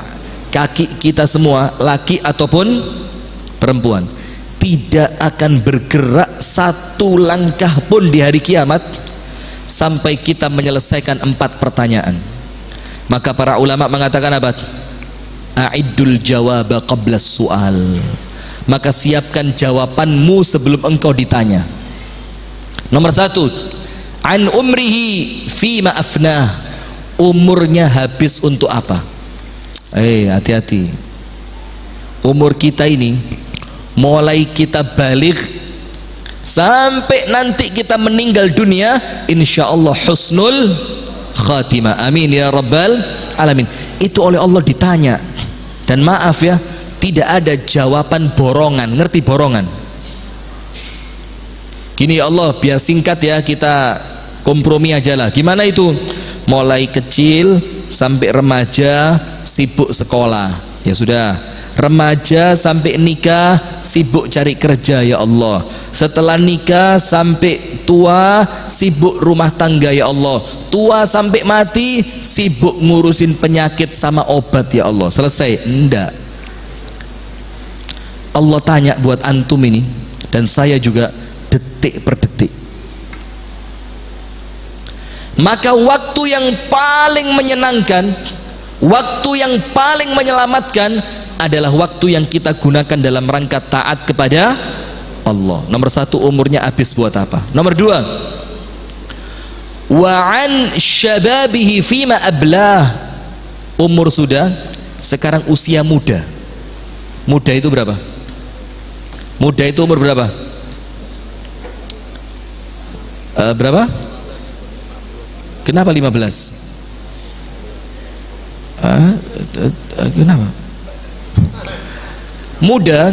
S2: Kaki kita semua, laki ataupun perempuan, tidak akan bergerak satu langkah pun di hari kiamat sampai kita menyelesaikan 4 pertanyaan. Maka para ulama mengatakan apa? A'iddul jawaba qabla su'al. Maka siapkan jawabanmu sebelum engkau ditanya. Nomor 1, an umrihi fima afnah. Umurnya habis untuk apa? Hati-hati. Umur kita ini, mulai kita balik sampai nanti kita meninggal dunia, insya Allah husnul khatimah, amin ya rabbal alamin. Itu oleh Allah ditanya. Dan maaf ya, tidak ada jawaban borongan. Ngerti borongan? Gini ya Allah, biar singkat ya, kita kompromi aja lah. Gimana itu? Mulai kecil sampai remaja sibuk sekolah, ya sudah. Remaja sampai nikah sibuk cari kerja, ya Allah. Setelah nikah sampai tua sibuk rumah tangga, ya Allah. Tua sampai mati sibuk ngurusin penyakit sama obat, ya Allah. Selesai? Enggak. Allah tanya buat antum ini dan saya juga, detik per detik. Maka waktu yang paling menyenangkan, waktu yang paling menyelamatkan adalah waktu yang kita gunakan dalam rangka taat kepada Allah. Nomor 1, umurnya habis buat apa? Nomor 2, wa an syababihi fima ablah. Umur sudah, sekarang usia muda. Muda itu berapa? Muda itu umur berapa? Berapa? Kenapa 15? Kenapa? Muda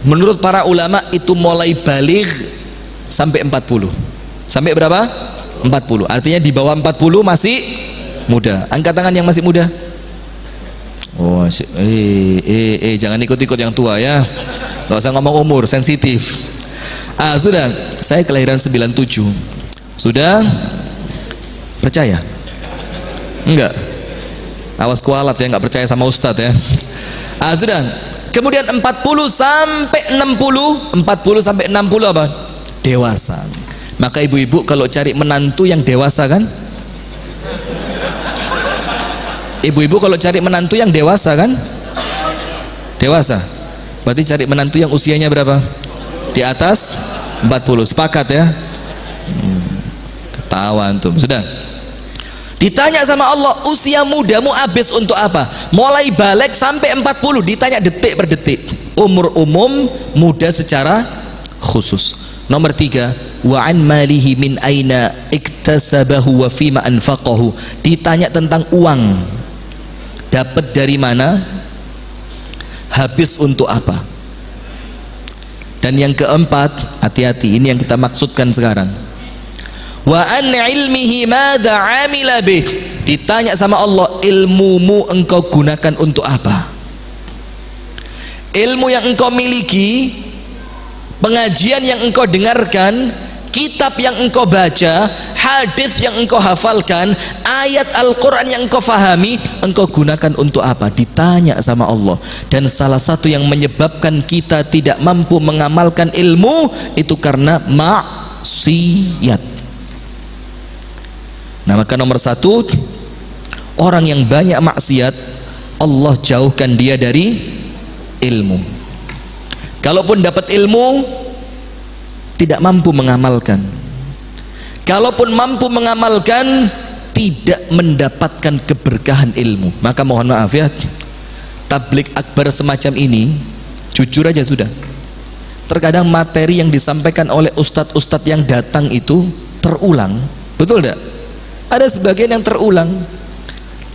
S2: menurut para ulama itu mulai baligh sampai 40. Sampai berapa? 40. Artinya di bawah 40 masih muda. Angkat tangan yang masih muda. Oh, jangan ikut-ikut yang tua ya. Nggak usah ngomong umur, sensitif. Sudah, saya kelahiran 97. Sudah percaya? Enggak. Awas kualat ya, nggak percaya sama ustadz ya. Sudah. Kemudian 40 sampai 60, 40 sampai 60 apa? Dewasa. Maka ibu-ibu kalau cari menantu yang dewasa kan? Ibu-ibu kalau cari menantu yang dewasa kan? Dewasa. Berarti cari menantu yang usianya berapa? Di atas 40. Sepakat ya? Ketawa antum. Sudah. Ditanya sama Allah, usia mudamu habis untuk apa? Mulai balik sampai 40, ditanya detik per detik. Umur umum, muda secara khusus. Nomor 3, wa an malihi min aina iktasabahu wa fima anfaqahu. Ditanya tentang uang, dapat dari mana, habis untuk apa. Dan yang keempat, hati-hati, ini yang kita maksudkan sekarang. Wa an ilmihi madza amila bih. Ditanya sama Allah, ilmumu engkau gunakan untuk apa? Ilmu yang engkau miliki, pengajian yang engkau dengarkan, kitab yang engkau baca, hadis yang engkau hafalkan, ayat Al-Quran yang engkau fahami, engkau gunakan untuk apa? Ditanya sama Allah. Dan salah satu yang menyebabkan kita tidak mampu mengamalkan ilmu itu karena maksiat. Nah, maka nomor satu, orang yang banyak maksiat, Allah jauhkan dia dari ilmu. Kalaupun dapat ilmu, tidak mampu mengamalkan. Kalaupun mampu mengamalkan, tidak mendapatkan keberkahan ilmu. Maka mohon maaf ya, tablik akbar semacam ini, jujur aja sudah, terkadang materi yang disampaikan oleh ustadz-ustadz yang datang itu terulang. Betul tidak? Ada sebagian yang terulang.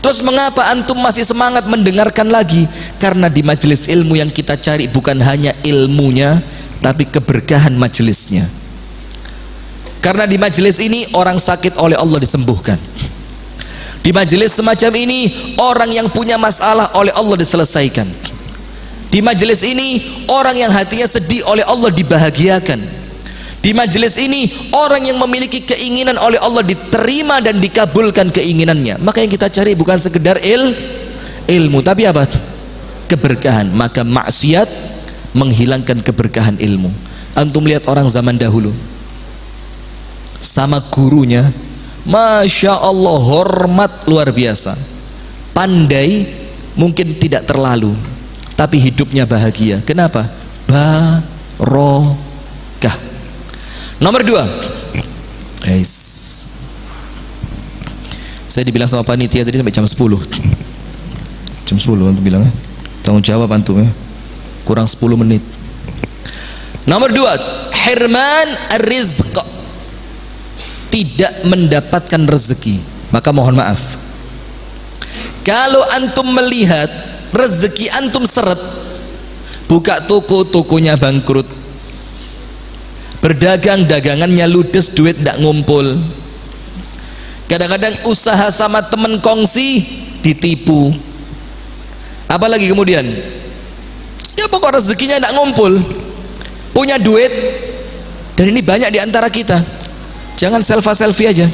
S2: Terus mengapa antum masih semangat mendengarkan lagi? Karena di majelis ilmu yang kita cari bukan hanya ilmunya, tapi keberkahan majelisnya. Karena di majelis ini orang sakit oleh Allah disembuhkan. Di majelis semacam ini orang yang punya masalah oleh Allah diselesaikan. Di majelis ini orang yang hatinya sedih oleh Allah dibahagiakan. Di majelis ini orang yang memiliki keinginan oleh Allah diterima dan dikabulkan keinginannya. Maka yang kita cari bukan sekedar ilmu, tapi apa? Keberkahan. Maka maksiat menghilangkan keberkahan ilmu. Antum lihat orang zaman dahulu, sama gurunya, Masya Allah, hormat luar biasa, pandai mungkin tidak terlalu, tapi hidupnya bahagia. Kenapa? Barokah. Nomor dua, guys, saya dibilang sama panitia tadi sampai jam 10. Jam 10 antum bilang ya, tanggung jawab antum ya, kurang 10 menit. Nomor dua, hirman ar-rizq, tidak mendapatkan rezeki. Maka mohon maaf, kalau antum melihat rezeki antum seret, buka toko, tokonya bangkrut, berdagang, dagangannya ludes, duit tidak ngumpul, kadang-kadang usaha sama temen kongsi ditipu, apalagi kemudian ya pokok rezekinya tidak ngumpul, punya duit. Dan ini banyak di antara kita, jangan selfie aja,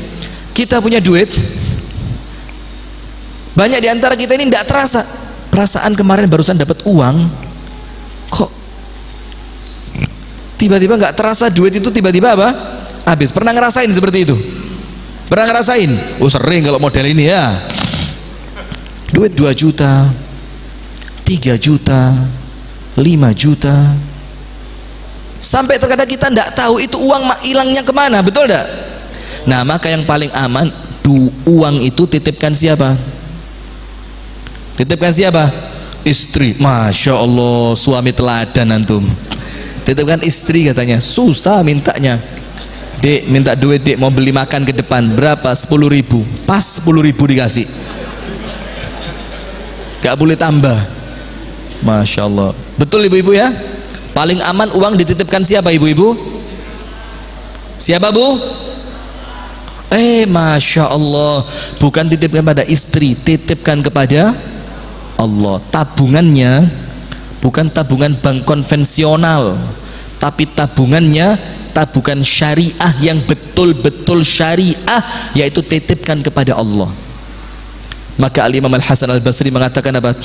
S2: kita punya duit, banyak di antara kita ini tidak terasa, perasaan kemarin barusan dapat uang, kok tiba-tiba nggak terasa duit itu tiba-tiba apa? Habis. Pernah ngerasain seperti itu? Pernah ngerasain? Oh sering kalau model ini ya. Duit 2 juta, 3 juta, 5 juta, sampai terkadang kita nggak tahu itu uang hilangnya kemana, betul nggak? Nah, maka yang paling aman, uang itu titipkan siapa? Titipkan siapa? Istri. Masya Allah, suami teladan antum. Titipkan istri katanya, susah mintanya. Dek, minta duit dek, mau beli makan ke depan, berapa? 10.000. Pas 10.000 dikasih, gak boleh tambah. Masya Allah, betul ibu-ibu ya. Paling aman uang dititipkan siapa ibu-ibu? Siapa bu? Masya Allah, bukan titipkan pada istri, titipkan kepada Allah. Tabungannya bukan tabungan bank konvensional, tapi tabungannya tabungan syariah yang betul-betul syariah, yaitu titipkan kepada Allah. Maka Al-Imam Al-Hasan Al-Basri mengatakan apa?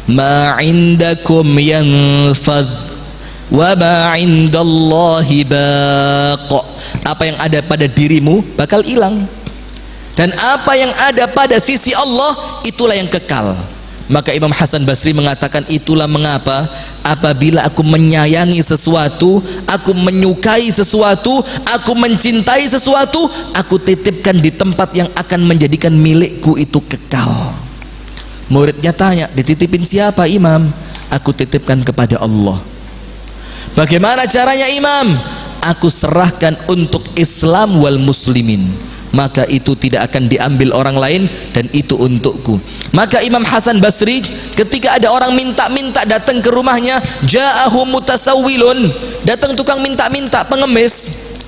S2: Ma indakum yanfad wa ma indallahi baq. Apa yang ada pada dirimu bakal hilang, dan apa yang ada pada sisi Allah itulah yang kekal. Maka Imam Hasan Basri mengatakan, itulah mengapa apabila aku menyayangi sesuatu, aku menyukai sesuatu, aku mencintai sesuatu, aku titipkan di tempat yang akan menjadikan milikku itu kekal. Muridnya tanya, dititipin siapa Imam? Aku titipkan kepada Allah. Bagaimana caranya Imam? Aku serahkan untuk Islam wal muslimin, maka itu tidak akan diambil orang lain dan itu untukku. Maka Imam Hasan Basri ketika ada orang minta-minta datang ke rumahnya, ja'ahu mutasawwilun, datang tukang minta-minta, pengemis,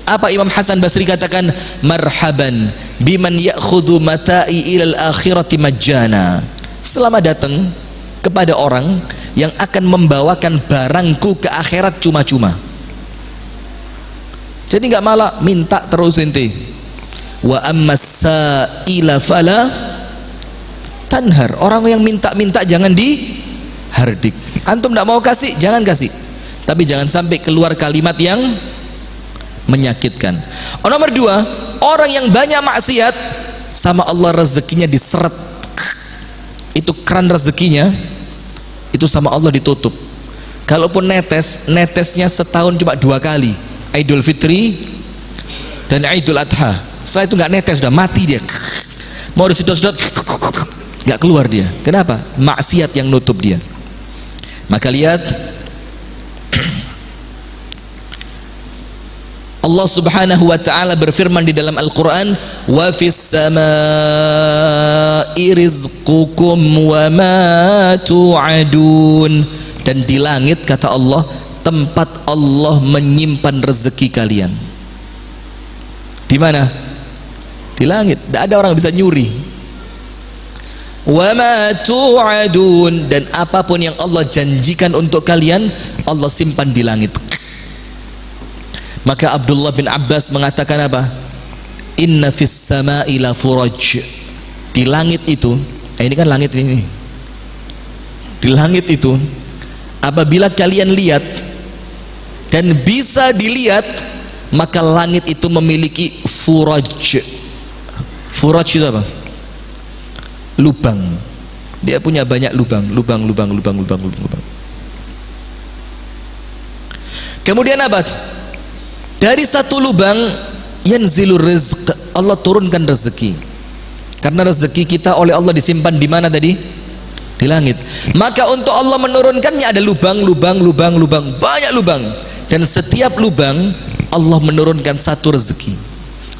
S2: apa Imam Hasan Basri katakan? Marhaban biman ya'khudhu mata'i ilal akhirati majjana. Selamat datang kepada orang yang akan membawakan barangku ke akhirat cuma-cuma. Jadi nggak malah minta terus ente. Wa ammas sa'ila fala tanhar. Orang yang minta-minta jangan dihardik. Antum tidak mau kasih, jangan kasih, tapi jangan sampai keluar kalimat yang menyakitkan. Nomor dua, orang yang banyak maksiat sama Allah rezekinya diseret. Itu keran rezekinya itu sama Allah ditutup. Kalaupun netesnya setahun cuma 2 kali, Idul Fitri dan Idul Adha. Setelah itu nggak netes, sudah mati dia. Mau disedot-sedot nggak keluar dia. Kenapa? Maksiat yang nutup dia. Maka lihat Allah Subhanahu wa taala berfirman di dalam Al-Qur'an, wa fis samaa'i rizqukum wa ma tu'adun. Dan di langit, kata Allah, tempat Allah menyimpan rezeki kalian. Di mana? Di langit. Tidak ada orang yang bisa nyuri. Wa ma tu'adun, dan apapun yang Allah janjikan untuk kalian, Allah simpan di langit. Maka Abdullah bin Abbas mengatakan apa? Inna fis sama'i la furaj. Di langit itu, ini kan langit ini. Di langit itu, apabila kalian lihat dan bisa dilihat, maka langit itu memiliki furaj. Furaj itu apa? Lubang. Dia punya banyak lubang. Kemudian apa? Dari satu lubang yanzilur rizq, Allah turunkan rezeki. Karena rezeki kita oleh Allah disimpan di mana tadi? Di langit. Maka untuk Allah menurunkannya ada lubang, banyak lubang. Dan setiap lubang Allah menurunkan satu rezeki.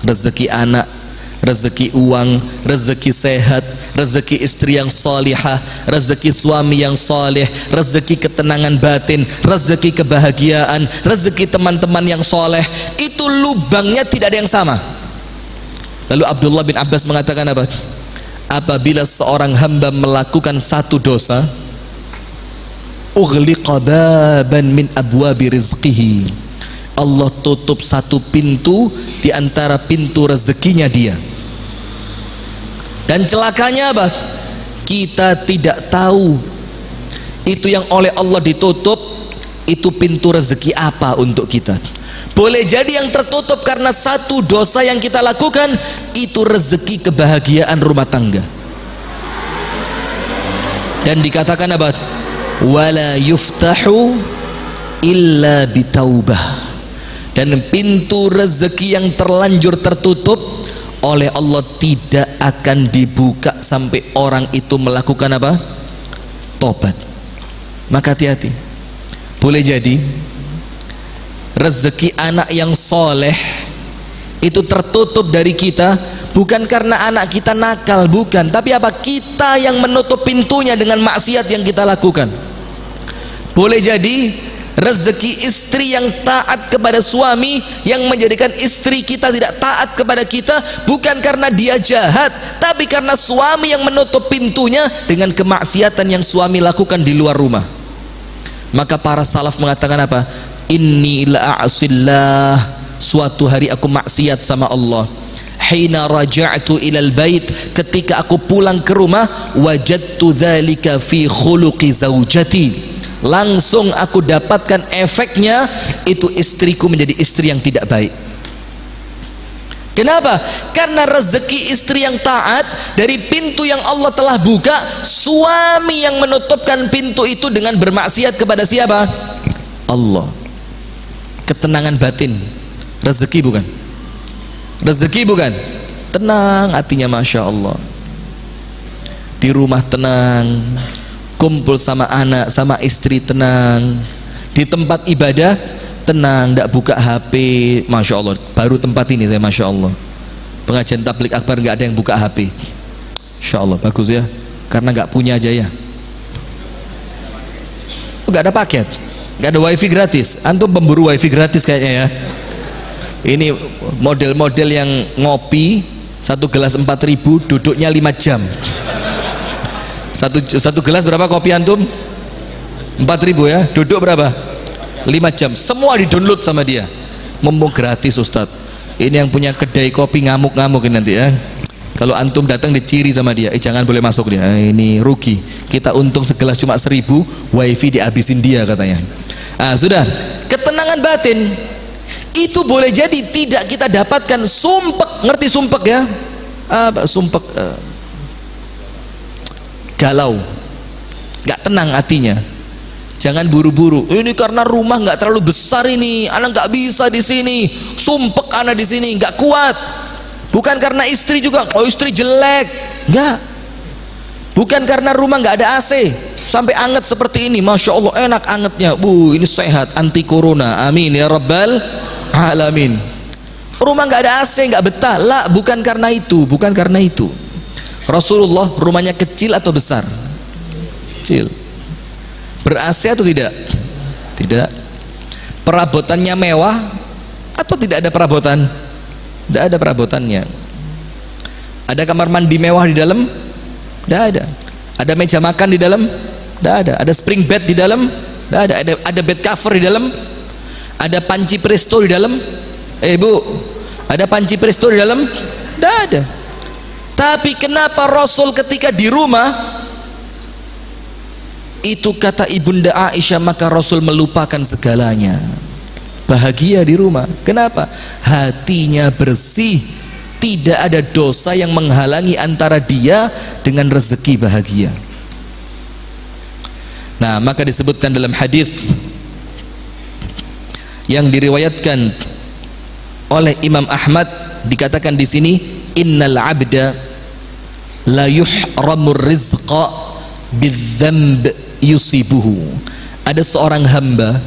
S2: Rezeki anak, rezeki uang, rezeki sehat, rezeki istri yang salihah, rezeki suami yang saleh, rezeki ketenangan batin, rezeki kebahagiaan, rezeki teman-teman yang saleh. Itu lubangnya tidak ada yang sama. Lalu Abdullah bin Abbas mengatakan apa? Apabila seorang hamba melakukan satu dosa, ughliqa baban min abwabi rizqihi, Allah tutup satu pintu di antara pintu rezekinya dia. Dan celakanya apa? Kita tidak tahu itu yang oleh Allah ditutup itu pintu rezeki apa untuk kita. Boleh jadi yang tertutup karena satu dosa yang kita lakukan itu rezeki kebahagiaan rumah tangga. Dan dikatakan apa? Wala yuftahu illa bitaubah. Dan pintu rezeki yang terlanjur tertutup oleh Allah tidak akan dibuka sampai orang itu melakukan apa? Tobat. Maka hati-hati. Boleh jadi rezeki anak yang soleh itu tertutup dari kita bukan karena anak kita nakal, bukan, tapi apa? Kita yang menutup pintunya dengan maksiat yang kita lakukan. Boleh jadi rezeki istri yang taat kepada suami yang menjadikan istri kita tidak taat kepada kita bukan karena dia jahat, tapi karena suami yang menutup pintunya dengan kemaksiatan yang suami lakukan di luar rumah. Maka para salaf mengatakan apa? Inni la'asillah, suatu hari aku maksiat sama Allah. Hina raja'tu ilal bait, ketika aku pulang ke rumah, wajadtu dzalika fi khuluqi zaujati, langsung aku dapatkan efeknya, itu istriku menjadi istri yang tidak baik. Kenapa? Karena rezeki istri yang taat dari pintu yang Allah telah buka, suami yang menutupkan pintu itu dengan bermaksiat kepada siapa? Allah. Ketenangan batin, rezeki bukan? Rezeki bukan? Tenang hatinya, masya Allah. Di rumah tenang, kumpul sama anak, sama istri tenang. Di tempat ibadah tenang, tidak buka HP, masya Allah. Baru tempat ini saya masya Allah, pengajian tablik akbar nggak ada yang buka HP. Insya Allah bagus ya, karena nggak punya aja ya. Nggak ada paket, nggak ada wifi gratis. Antum pemburu wifi gratis kayaknya ya. Ini model-model yang ngopi satu gelas 4.000, duduknya 5 jam. Satu gelas berapa kopi antum? 4.000 ya, duduk berapa? 5 jam. Semua di-download sama dia. Mumpung gratis Ustadz. Ini yang punya kedai kopi ngamuk-ngamuk nanti ya. Kalau antum datang diciri sama dia, jangan boleh masuk dia. Ini rugi. Kita untung segelas cuma 1.000, wifi dihabisin dia katanya. Sudah. Ketenangan batin itu boleh jadi tidak kita dapatkan. Sumpek, ngerti sumpek ya? Sumpek, galau, nggak tenang hatinya. Jangan buru-buru. Ini karena rumah nggak terlalu besar ini, anak nggak bisa di sini. Sumpek anak di sini, nggak kuat. Bukan karena istri juga, oh istri jelek, nggak. Bukan karena rumah nggak ada AC sampai anget seperti ini, masya Allah enak angetnya. Ini sehat, anti corona, amin ya rabbal alamin. Rumah nggak ada AC, nggak betah. Lah, bukan karena itu, bukan karena itu. Rasulullah rumahnya kecil atau besar? Kecil. Ber-AC atau tidak? Tidak. Perabotannya mewah atau tidak ada perabotan? Tidak ada perabotannya. Ada kamar mandi mewah di dalam? Tidak ada. Ada meja makan di dalam? Tidak ada. Ada spring bed di dalam? Tidak ada. Ada bed cover di dalam? Ada panci presto di dalam? Bu, ada panci presto di dalam? Tidak ada. Tapi kenapa Rasul ketika di rumah itu, kata Ibunda Aisyah, maka Rasul melupakan segalanya, bahagia di rumah. Kenapa? Hatinya bersih, tidak ada dosa yang menghalangi antara dia dengan rezeki bahagia. Nah, maka disebutkan dalam hadis yang diriwayatkan oleh Imam Ahmad, dikatakan di sini, innal abda la yuhramur rizqa bidzamb yusibuhu. Ada seorang hamba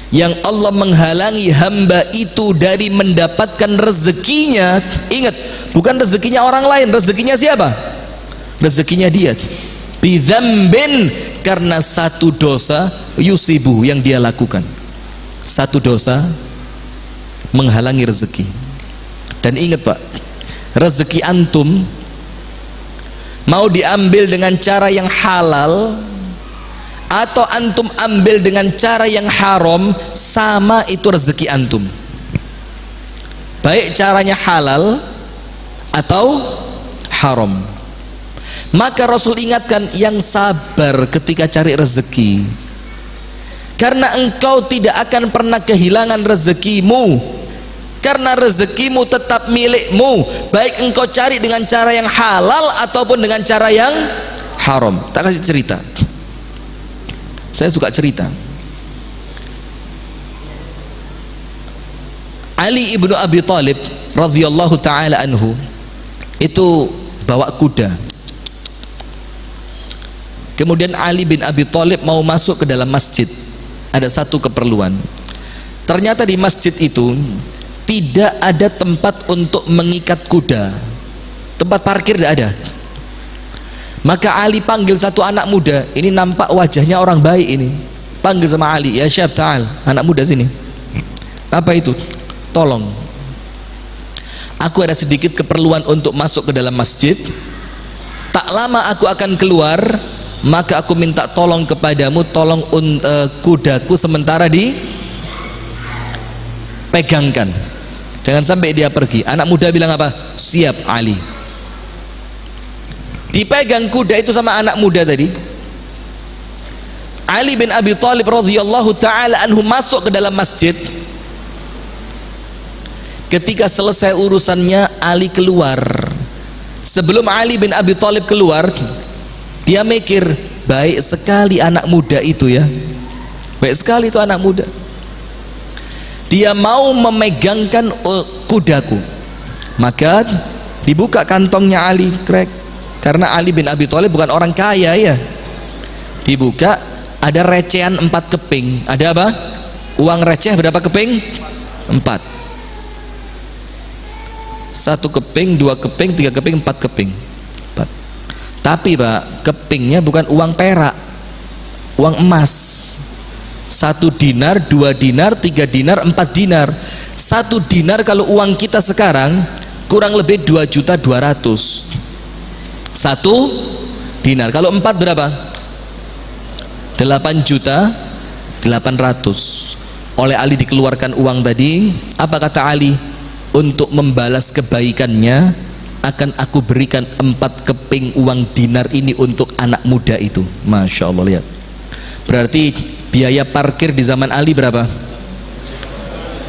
S2: yang Allah menghalangi hamba itu dari mendapatkan rezekinya. Ingat, bukan rezekinya orang lain, rezekinya siapa? Rezekinya dia. Bidzambin, karena satu dosa, yusibuhu, yang dia lakukan. Satu dosa menghalangi rezeki. Dan ingat Pak, rezeki antum mau diambil dengan cara yang halal atau antum ambil dengan cara yang haram, sama itu rezeki antum. Baik caranya halal atau haram. Maka Rasul ingatkan, yang sabar ketika cari rezeki, karena engkau tidak akan pernah kehilangan rezekimu, karena rezekimu tetap milikmu, baik engkau cari dengan cara yang halal ataupun dengan cara yang haram. Tak kasih cerita, saya suka cerita. Ali ibnu Abi Thalib radhiyallahu taala anhu itu bawa kuda. Kemudian Ali bin Abi Thalib mau masuk ke dalam masjid. Ada satu keperluan. Ternyata di masjid itu tidak ada tempat untuk mengikat kuda, tempat parkir tidak ada. Maka Ali panggil satu anak muda, ini nampak wajahnya orang baik ini. Panggil sama Ali, ya syab ta'al, anak muda sini. Apa itu? Tolong, aku ada sedikit keperluan untuk masuk ke dalam masjid. Tak lama aku akan keluar, maka aku minta tolong kepadamu, tolong kudaku sementara dipegangkan, jangan sampai dia pergi. Anak muda bilang apa? Siap Ali. Dipegang kuda itu sama anak muda tadi. Ali bin Abi Thalib radhiyallahu taala anhu masuk ke dalam masjid. Ketika selesai urusannya, Ali keluar. Sebelum Ali bin Abi Thalib keluar, dia mikir, baik sekali anak muda itu ya, baik sekali itu anak muda. Dia mau memegangkan kudaku. Maka dibuka kantongnya Ali, krek. Karena Ali bin Abi Thalib bukan orang kaya ya. Dibuka, ada recehan 4 keping. Ada apa? Uang receh berapa keping? 4. 1 keping, 2 keping, 3 keping, 4 keping. 4. Tapi Pak, kepingnya bukan uang perak, uang emas. 1 dinar, 2 dinar, 3 dinar, 4 dinar. 1 dinar kalau uang kita sekarang kurang lebih 2.200.000. 1 dinar. Kalau 4 berapa? 8.800.000. Oleh Ali dikeluarkan uang tadi. Apa kata Ali? Untuk membalas kebaikannya akan aku berikan 4 keping uang dinar ini untuk anak muda itu. Masya Allah, lihat. Berarti biaya parkir di zaman Ali berapa?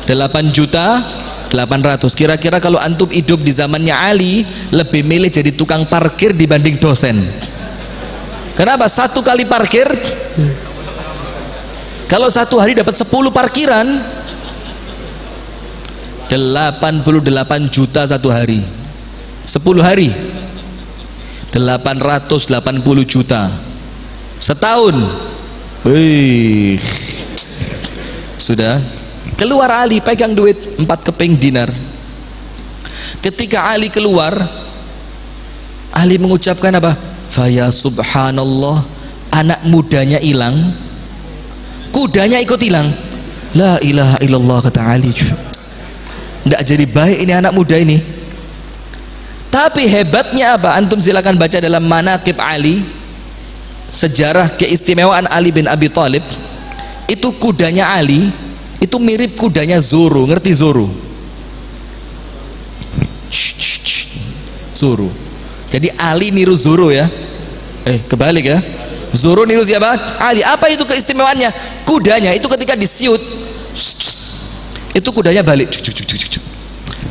S2: 8.800.000. Kira-kira kalau antum hidup di zamannya Ali, lebih milih jadi tukang parkir dibanding dosen. Kenapa? 1 kali parkir, kalau 1 hari dapat 10 parkiran, 88 juta 1 hari. 10 hari 880 juta. Setahun, wih, sudah keluar Ali pegang duit 4 keping dinar. Ketika Ali keluar, Ali mengucapkan apa? Faya subhanallah, anak mudanya hilang, kudanya ikut hilang. La ilaha illallah, kata Ali. Tidak jadi baik ini anak muda ini. Tapi hebatnya apa? Antum silakan baca dalam Manaqib Ali, sejarah keistimewaan Ali bin Abi Thalib. Itu kudanya Ali itu mirip kudanya Zoro. Ngerti Zoro? Zoro. Jadi Ali niru Zoro ya. Kebalik ya. Zoro niru siapa? Ali. Apa itu keistimewaannya? Kudanya itu ketika disiut, itu kudanya balik.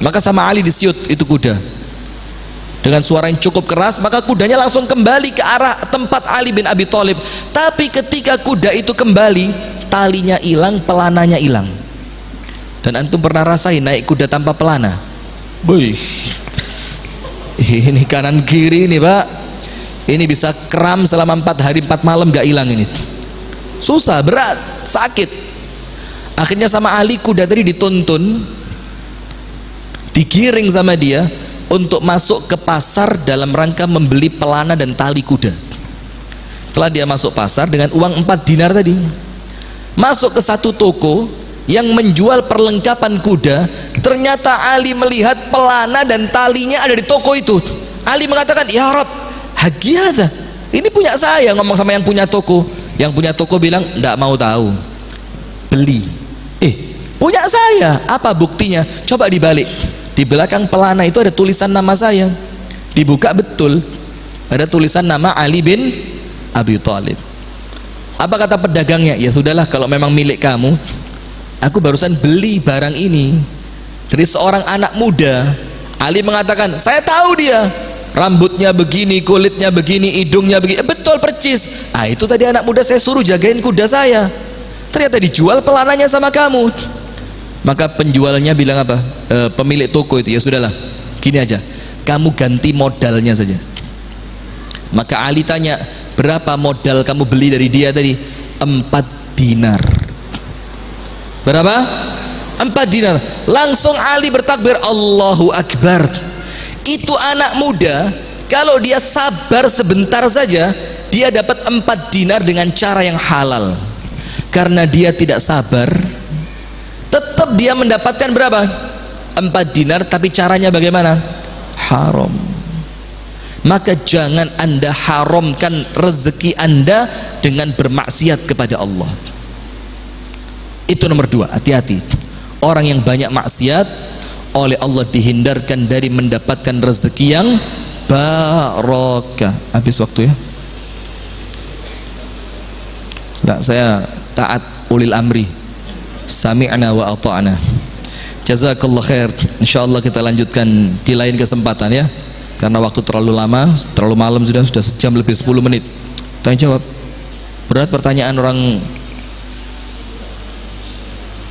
S2: Maka sama Ali disiut itu kuda dengan suara yang cukup keras, maka kudanya langsung kembali ke arah tempat Ali bin Abi Thalib. Tapi ketika kuda itu kembali, talinya hilang, pelananya hilang. Dan antum pernah rasain naik kuda tanpa pelana? Boy, ini kanan kiri ini Pak, ini bisa kram selama 4 hari 4 malam gak hilang ini. Susah, berat, sakit. Akhirnya sama Ali kuda tadi dituntun, digiring sama dia untuk masuk ke pasar dalam rangka membeli pelana dan tali kuda. Setelah dia masuk pasar dengan uang 4 dinar tadi, masuk ke satu toko yang menjual perlengkapan kuda. Ternyata Ali melihat pelana dan talinya ada di toko itu. Ali mengatakan, ya Rob, hagiyadha, ini punya saya. Ngomong sama yang punya toko. Yang punya toko bilang, tidak mau tahu, beli. Punya saya. Apa buktinya? Coba dibalik. Di belakang pelana itu ada tulisan nama saya. Dibuka betul, ada tulisan nama Ali bin Abi Thalib. Apa kata pedagangnya? Ya sudahlah, kalau memang milik kamu, aku barusan beli barang ini dari seorang anak muda. Ali mengatakan, saya tahu dia, rambutnya begini, kulitnya begini, hidungnya begini. Betul percis. Itu tadi anak muda saya suruh jagain kuda saya. Ternyata dijual pelananya sama kamu. Maka penjualnya bilang apa? Pemilik toko itu, ya sudahlah, gini aja, kamu ganti modalnya saja. Maka Ali tanya, berapa modal kamu beli dari dia tadi? 4 dinar. Berapa? 4 dinar. Langsung Ali bertakbir, Allahu Akbar. Itu anak muda, kalau dia sabar sebentar saja, dia dapat 4 dinar dengan cara yang halal. Karena dia tidak sabar, tetap dia mendapatkan berapa? 4 dinar, tapi caranya bagaimana? Haram. Maka jangan Anda haramkan rezeki Anda dengan bermaksiat kepada Allah. Itu nomor 2, hati-hati. Orang yang banyak maksiat, oleh Allah dihindarkan dari mendapatkan rezeki yang barokah. Habis waktu ya? Nah, saya taat ulil amri, sami'na wa ata'na. Jazakallah khair. Insyaallah kita lanjutkan di lain kesempatan ya, karena waktu terlalu lama, terlalu malam sudah 1 jam lebih 10 menit. Tanya jawab. Berat pertanyaan orang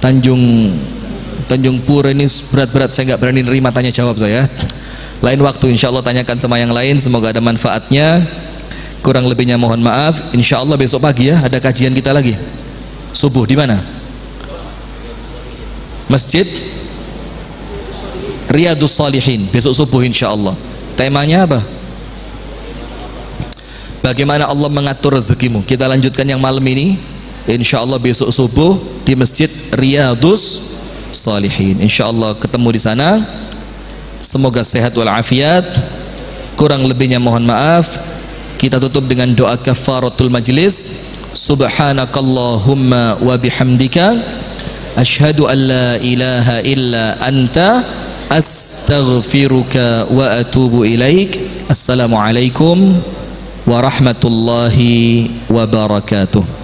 S2: Tanjung Pura ini, berat-berat, saya nggak berani nerima tanya jawab saya. Lain waktu insyaallah tanyakan sama yang lain, semoga ada manfaatnya. Kurang lebihnya mohon maaf. Insyaallah besok pagi ya ada kajian kita lagi. Subuh di mana? Masjid Riyadus Shalihin besok subuh insyaallah. Temanya apa? Bagaimana Allah mengatur rezekimu. Kita lanjutkan yang malam ini insyaallah besok subuh di Masjid Riyadus Shalihin. Insyaallah ketemu di sana. Semoga sehat walafiat. Kurang lebihnya mohon maaf. Kita tutup dengan doa kafaratul majlis. Subhanakallahumma wa bihamdika asyhadu an la ilaha illa anta astaghfiruka wa atubu ilaik. Assalamualaikum warahmatullahi wabarakatuh.